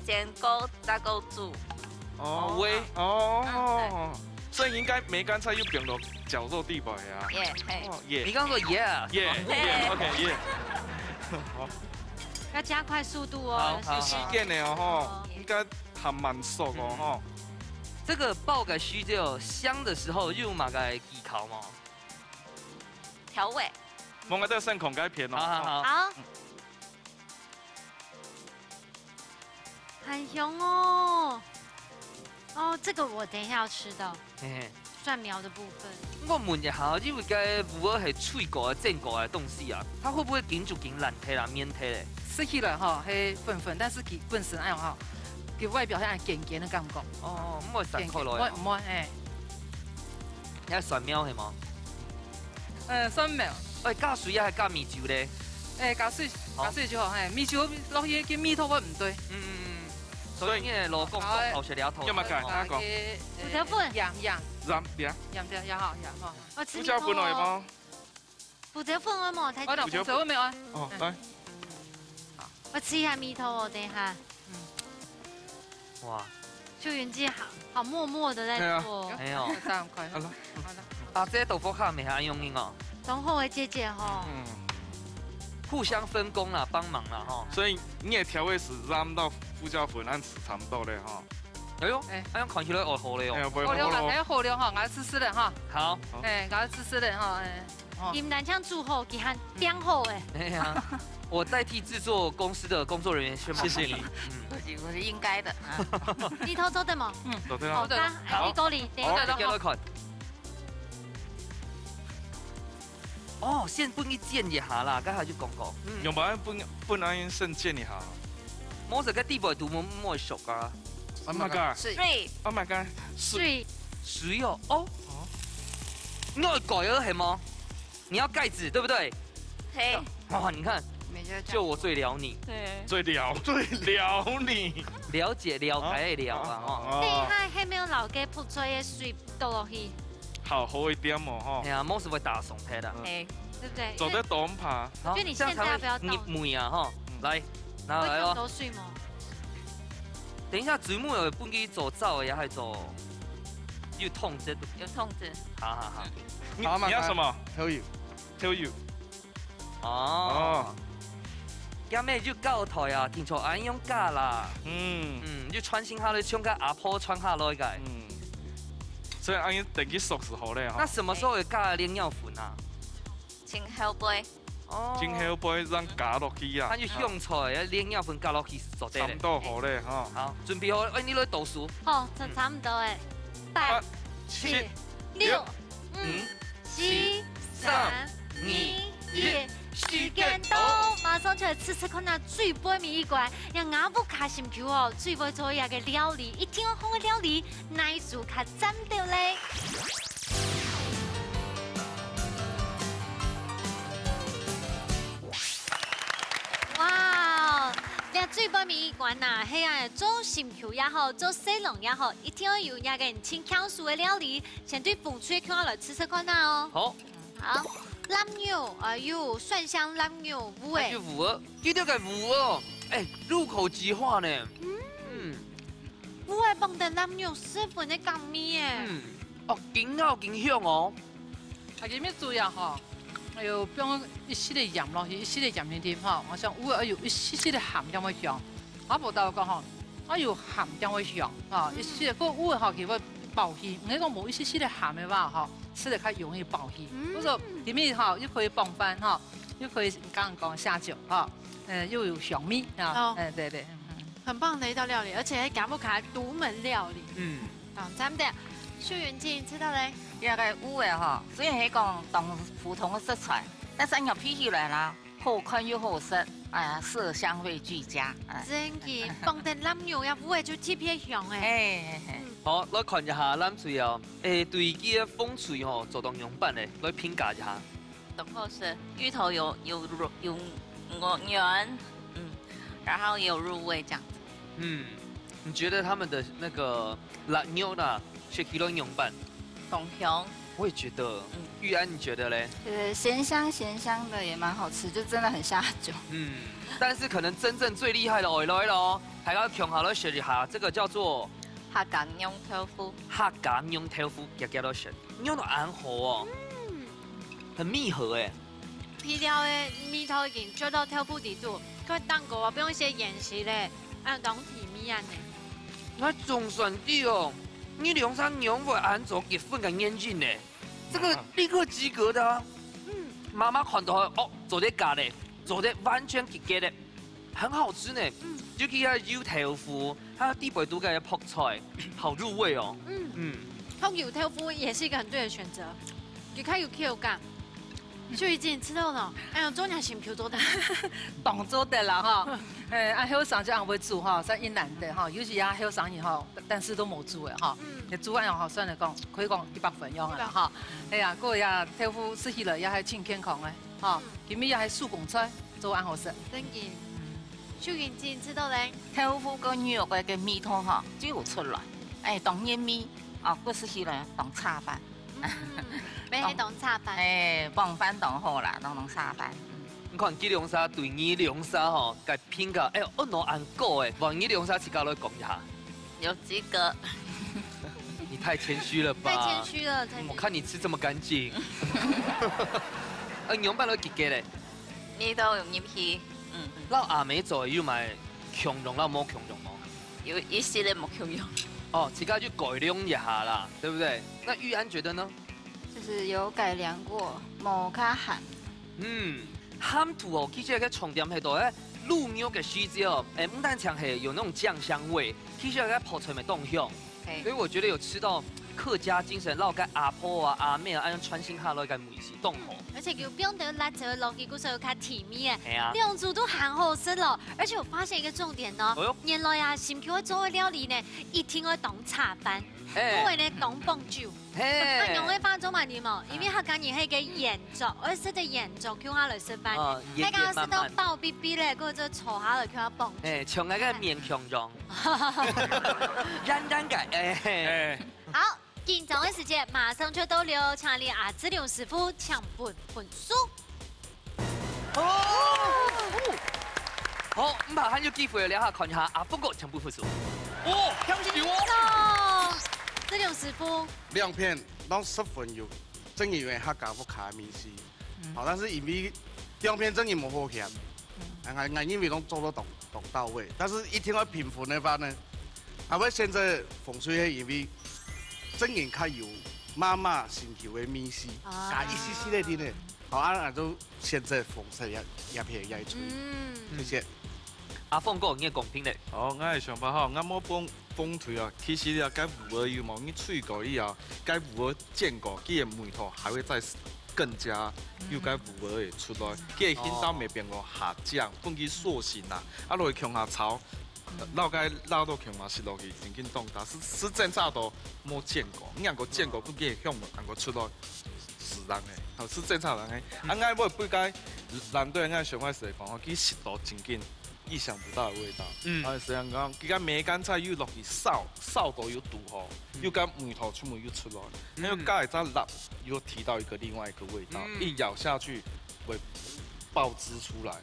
Speaker 9: 剪钩再钩煮。
Speaker 10: 喂。哦。所以应该梅干菜又变到绞肉地步呀。
Speaker 1: 耶。你刚说耶。
Speaker 10: OK 耶。
Speaker 3: 好。要加快速度哦。
Speaker 10: 好。时间的哦应该还蛮熟哦吼。
Speaker 1: 这个爆个须就香的时候用马个技巧嘛。
Speaker 9: 调味，
Speaker 10: 我们这剩孔盖片哦。
Speaker 3: 好。很香哦。哦，这个我等一下要吃到。蒜苗的部分。
Speaker 1: 我问一下，因为个鱼儿是脆过的、正过的东西啊，它会不会紧就紧烂体啦、面体嘞？
Speaker 4: 吃起来哈，黑粉，但是其本身哎哈，给外表像咸咸的感觉。
Speaker 1: 哦，唔会散开来。
Speaker 4: 唔会哎。
Speaker 1: 要蒜苗是吗？
Speaker 4: 蒜苗。
Speaker 1: 加水还加米酒咧？
Speaker 4: 加水就好，米酒落去跟米头我唔对。
Speaker 1: 所以你的老公好学了头。
Speaker 10: 要么改哪个？
Speaker 3: 胡椒粉。
Speaker 4: 盐。
Speaker 10: 盐
Speaker 4: 掉，好。
Speaker 3: 我吃
Speaker 10: 胡椒粉来吗？
Speaker 3: 胡椒粉我冇太。
Speaker 4: 胡椒粉没有啊。
Speaker 10: 哦，来。
Speaker 3: 我吃一下米头哦，等一下。
Speaker 1: 哇。
Speaker 3: 邱元基好默默的在做。
Speaker 1: 没有。
Speaker 4: 好了。
Speaker 1: 这豆腐卡没还用劲哦。
Speaker 3: 从后位姐姐哈。
Speaker 1: 互相分工啦，帮忙啦哈。
Speaker 10: 所以你的调味时ram到胡椒粉，按时差不多嘞哈。
Speaker 1: 哎呦，按看起来好嘞哦。
Speaker 4: 好料啦，还好料哈，我试试嘞哈。
Speaker 1: 好。
Speaker 4: 我试试嘞哈。
Speaker 3: 金南腔祝后给他点好哎。
Speaker 1: 哎呀，我代替制作公司的工作人员宣布，
Speaker 10: 谢谢你。
Speaker 9: 我是应该的。
Speaker 3: 你偷做的吗？
Speaker 10: 做对
Speaker 3: 好的，你锅里点
Speaker 1: 一个看。哦，先帮你煎一下啦，刚才就讲过。
Speaker 10: 用白本来先煎一下。
Speaker 1: 摸这个地步都摸熟啊。
Speaker 10: Oh my god！
Speaker 9: 水。
Speaker 10: Oh my god！
Speaker 1: 水哦哦。你要盖了是吗？你要盖子对不对？
Speaker 9: 嘿。
Speaker 1: 哇，你看，就我最了你。
Speaker 9: 对。
Speaker 10: 最了你。
Speaker 1: 了解了解的了啊哈。
Speaker 3: 厉害，还没有老给铺出的水倒落去。
Speaker 10: 好一点哦哈。
Speaker 1: 哎呀，摸是会打松皮的。
Speaker 3: 对不对？
Speaker 10: 走在东爬。
Speaker 3: 就你现在不要倒。
Speaker 1: 你妹啊哈，来，拿来哦。
Speaker 3: 多水吗？
Speaker 1: 等一下，节目有本機做灶也係做要痛這度。
Speaker 9: 有痛子。
Speaker 1: 好。
Speaker 10: 你要什麼 ？Tell you。
Speaker 1: 哦。今日就教台啊，聽錯安用假啦。就穿新下來，像個阿婆穿下來嘅。
Speaker 10: 所以安用等於熟時候咧。
Speaker 1: 那什麼時候會加練尿粉啊？
Speaker 9: 前後背。
Speaker 10: 前後背讓加落去啊。
Speaker 1: 它就香菜啊，練尿粉加落去做得。
Speaker 10: 差唔多好咧，哈。
Speaker 1: 好，準備好，哎，你來倒數。
Speaker 3: 好，就差唔多誒。8、7、6、5、4、3、2、1。時間到，馬上就來吃看那最杯面一罐，讓阿母卡心球哦，最杯做一個料理，一定要好嘅料理，奶煮卡沾到咧。哇！你最杯面一罐呐，係啊，做心球也好，做西龍也好，一定要有一個清香素嘅料理，先對風吹看來吃看呐哦。
Speaker 1: 好。
Speaker 3: 好。腩肉，哎呦，蒜香腩肉，五味。
Speaker 1: 五味，記得個五哦，哎，入口即化呢。
Speaker 3: 五味放的腩肉十分的甘味誒。
Speaker 1: 哦，勁好勁香哦。
Speaker 4: 啊，今日主要吼，還有放一絲的鹽落去，一絲的鹽甜甜吼，我想五味有一絲絲的鹹點會香。我無到講吼，我有鹹點會香，啊，一絲的個五味吼佢會爆氣，你講冇一絲絲的鹹的話吼。吃得較容易爆氣，不過裡面哈又可以棒飯哈，又可以剛剛講下酒哈，又有小米啊，對，
Speaker 3: 很棒的一道料理，而且係柬埔寨獨門料理。咱們的秀媛姐知道咧，
Speaker 2: 一個五味哈，雖然係講當普通的食材，但是你配起來啦，好看又好食，色香味俱佳。
Speaker 3: 真嘅，放啲腩肉呀，五味就特別香誒。
Speaker 1: 好，來看一下咱最後，對佢嘅風水吼做當樣板咧，來評價一下。
Speaker 9: 然後是芋頭有圓，然後有入味這樣子。
Speaker 1: 你覺得他們的那個辣牛呢，是幾多樣板？
Speaker 9: 懂香。
Speaker 1: 我也覺得。玉安，你覺得嘞？
Speaker 7: 鹹香的也蠻好吃，就真的很下酒。
Speaker 1: 但是可能真正最厲害的來咯，大家強下來學一下，這個叫做。
Speaker 9: 客家釀豆腐，
Speaker 1: 客家釀豆腐也叫做神，釀到安好哦，很密合哎。
Speaker 3: 皮料的米頭已經做到豆腐地度，佢蛋糕啊不用寫鹽水咧，當甜米啊呢。
Speaker 1: 那總算啲哦，你兩三釀會按做結婚嘅煙韌呢，這個立刻及格的啊。媽媽看到哦，做得假的，做得完全及格的，很好吃呢。尤其係油豆腐，還有地北都嘅泡菜，好入味哦。
Speaker 3: 泡油豆腐也是一個很對的選擇，佢開有 Q 感。秀媛姐，你知道了？哎呀，做人心口做得，
Speaker 4: 當做的啦哈。阿後生就按會煮哈，在雲南的哈，尤其阿後生以後，但是都冇煮嘅哈。你煮完以後，算嚟講，可以講100分用嘅哈。哎呀，嗰個呀豆腐食起來也係真健康嘅，哈，佢咪也係手工菜，做安好食。
Speaker 3: 真嘅。秀媛姐，你知道咧？
Speaker 2: 豆腐跟肉嘅米湯哈就有出來，當煙米啊，嗰時起來當炒飯。
Speaker 3: 咩係當炒飯？
Speaker 2: 棒飯當好啦，當炒飯。
Speaker 1: 你看吉良沙對二良沙吼，該評價我攞按過誒，往二良沙自家來講一下。
Speaker 9: 有及格。
Speaker 1: 你太謙虛了吧？
Speaker 3: 太謙虛了，
Speaker 1: 我看你吃這麼乾淨。樣板都及格咧。
Speaker 9: 米都有米皮。
Speaker 1: 老阿妹做要買強容，老冇強容哦。
Speaker 9: 有一系列冇強容。
Speaker 1: 哦，自家去改良一下啦，對不對？那玉安覺得呢？
Speaker 7: 就是有改良過，冇較鹹。
Speaker 1: 鹹土哦，其實個重點係度咧，滷肉嘅時節哦，唔單淨係有那種醬香味，其實個泡菜咪動香。所以我覺得有吃到客家精神，老個阿婆啊、阿妹啊，按穿心下來個梅子凍好。
Speaker 3: 而且有變得辣椒落去，嗰時候較甜蜜誒，
Speaker 1: 啊，
Speaker 3: 兩組都很好食咯。而且我發現一個重點呢，原來啊，新橋做嘅料理呢，一定要當茶飯，因為呢當幫酒。佢用嘅飯做埋點哦，因為客家人係個鹽粥，我食隻鹽粥叫下來食飯，大家食到飽逼逼咧，嗰個坐下來叫下幫。
Speaker 1: 像那個面強狀，軟嘅，
Speaker 3: 好。緊張的時間，馬上就到了，請你阿志良師傅搶本書。
Speaker 1: 好，唔怕，還有機會聊下看一下阿峰哥搶本書。哦，香油
Speaker 3: 哦，这种师傅。
Speaker 8: 两片拢10分油，整因为客家不卡面丝，好，但是因为两片整因无好咸，俺因为拢做得懂到位，但是一听到评分的话呢，我现在风水是因为整因较油，妈妈先求的面丝，加一丝丝的点呢，好，俺就现在风水也片也吹，谢谢。
Speaker 1: 阿凤哥，你嘅公平咧？
Speaker 10: 哦，我係想法吼，我冇崩腿啊。其實啊，該魚兒油嘛，你吹過以後，該魚兒煎過，佢嘅梅頭還會再更加有該魚兒會出來，佢嘅輕到未變過下降，本佢塑形啦，啊落去向下炒，撈到向下蝕落去，已經凍到，是正常都冇煎過，你若個煎過，佢嘅向能夠出來是人嘅，哦是正常人嘅。啊，我不該難對我上開時講，佢濕度真緊。意想不到的味道，是樣講，佢個梅乾菜又落去燒到有毒吼，又個梅頭全部又出來，然後加一隻辣，又提到一個另外一個味道，一咬下去會爆汁出來，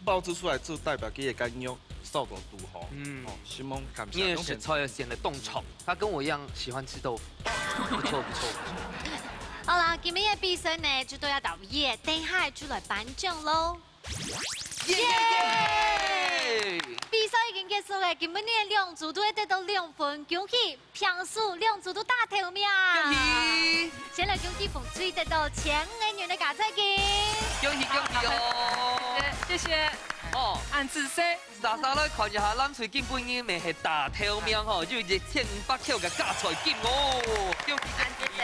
Speaker 10: 爆汁出來就代表佢嘅乾肉燒到毒吼，希望感謝。
Speaker 1: 你也是超有顯得動炒，他跟我一樣喜歡吃豆腐，不錯。
Speaker 3: 好啦，今日嘅比賽呢，就都要到夜等下出來頒獎咯。耶！比賽已經結束了，今日嘅兩組都會得到2分，恭喜評數兩組都大頭名。恭喜！先來恭喜風水得到1000元的加菜金。
Speaker 1: 恭喜哦！
Speaker 4: 謝謝。哦，按自說。
Speaker 1: 大家來看一下，咱最近本日咪係大頭名吼，就1500塊嘅加菜金哦。恭喜恭喜！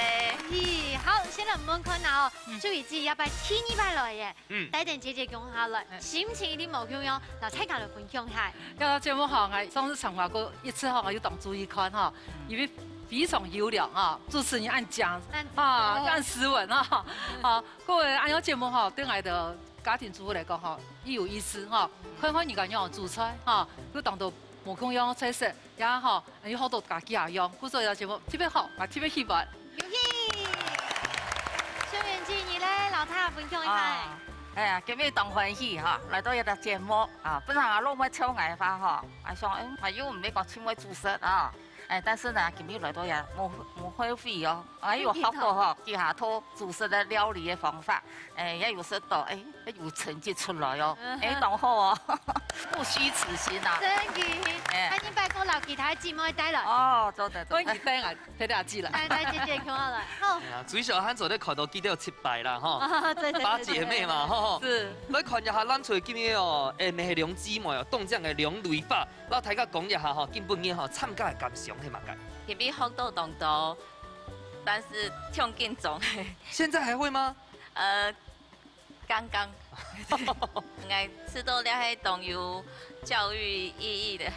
Speaker 3: 咦，好，現在我們看下哦，最近只要把天一排來嘅，帶點姐姐講下來，心情一定冇咁樣，嗱，大家來分享下。
Speaker 4: 個節目哈，我上次參加過一次哈，我有當注意看哈，因為非常優良啊，主持人按講啊，按斯文啊，啊，各位按有節目哈，對我的家庭主婦嚟講哈，亦有意思哈，看看人家樣煮菜哈，佢當到無共樣菜色，也哈有好多家己也用，故所以個節目特別好，我特別喜歡。
Speaker 3: 恭喜！張元志，你咧，老太分享一下。
Speaker 2: 哎呀，今日當歡喜哈，來到一個節目啊，本來我攞乜超藝法哈，我想還有唔係講請我主食啊。但是呢，今日來到也冇花費哦，有學過哈，記下套煮食的料理的方法，也有識到，有成績出來哦，當好哦，不虛此行啊。
Speaker 3: 真嘅，歡迎拜過留其他節目帶來。
Speaker 2: 哦，做得。
Speaker 4: 歡迎聽啊，睇下知啦。
Speaker 3: 帶姐姐講下來。好。
Speaker 1: 最少咱做咧看到記得失敗啦，吼。
Speaker 3: 對。
Speaker 1: 八姐妹嘛，吼。
Speaker 4: 是。
Speaker 1: 來看一下咱厝今日哦，咪係兩姊妹哦，當獎嘅兩類法，我大家講一下吼，基本嘅吼參加嘅感想係乜嘅？
Speaker 9: 特別學到動多，但是跳勁重。
Speaker 1: 現在還會嗎？
Speaker 9: 剛剛。我吃到了係動有教育意義的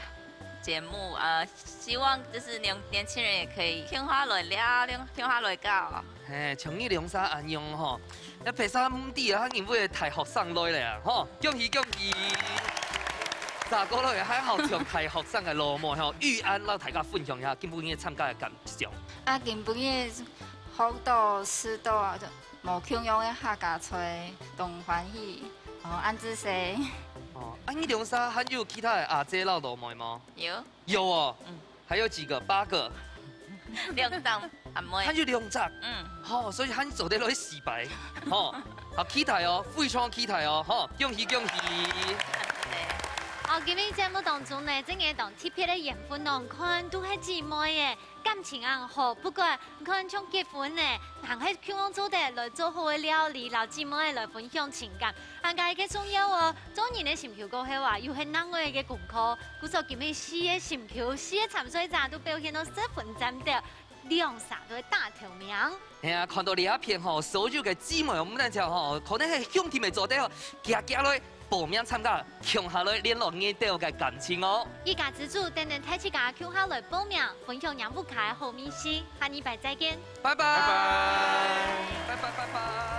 Speaker 9: 節目，希望就是年輕人也可以聽下來了，聽下來教。
Speaker 7: 今本日學到試到啊，無共樣嘅客家菜，同歡喜，安子食。
Speaker 1: 你兩沙還有其他嘅阿姐撈羅幕嗎？
Speaker 9: 有。
Speaker 1: 有哦。還有幾個？8個。
Speaker 9: 2檔阿妹。
Speaker 1: 還有2隻。好，所以還做得落去洗白。好，期待哦，非常期待哦，好，恭喜恭喜。
Speaker 3: 今日節目當中呢，真係當特別的緣分當看都係姊妹嘅感情很好，不過看從結婚呢，行喺香港做的來做好嘅料理，老姊妹來分享情感，大家嘅重要哦。當然呢，心橋過後話又係難為嘅功課，故所今日4個心橋4個參賽者都表現到10分讚的，2沙都係大頭名。
Speaker 1: 係啊，看到呢一片吼，所有嘅姊妹，我們就吼，可能係鄉親們做得哦，行來。報名參加，共下來聯絡你哋嘅感情哦。
Speaker 3: 一家之主等等睇自家共下來報名，分享讓不開好面試，下禮拜再見。
Speaker 1: 拜拜。拜拜。拜拜拜拜。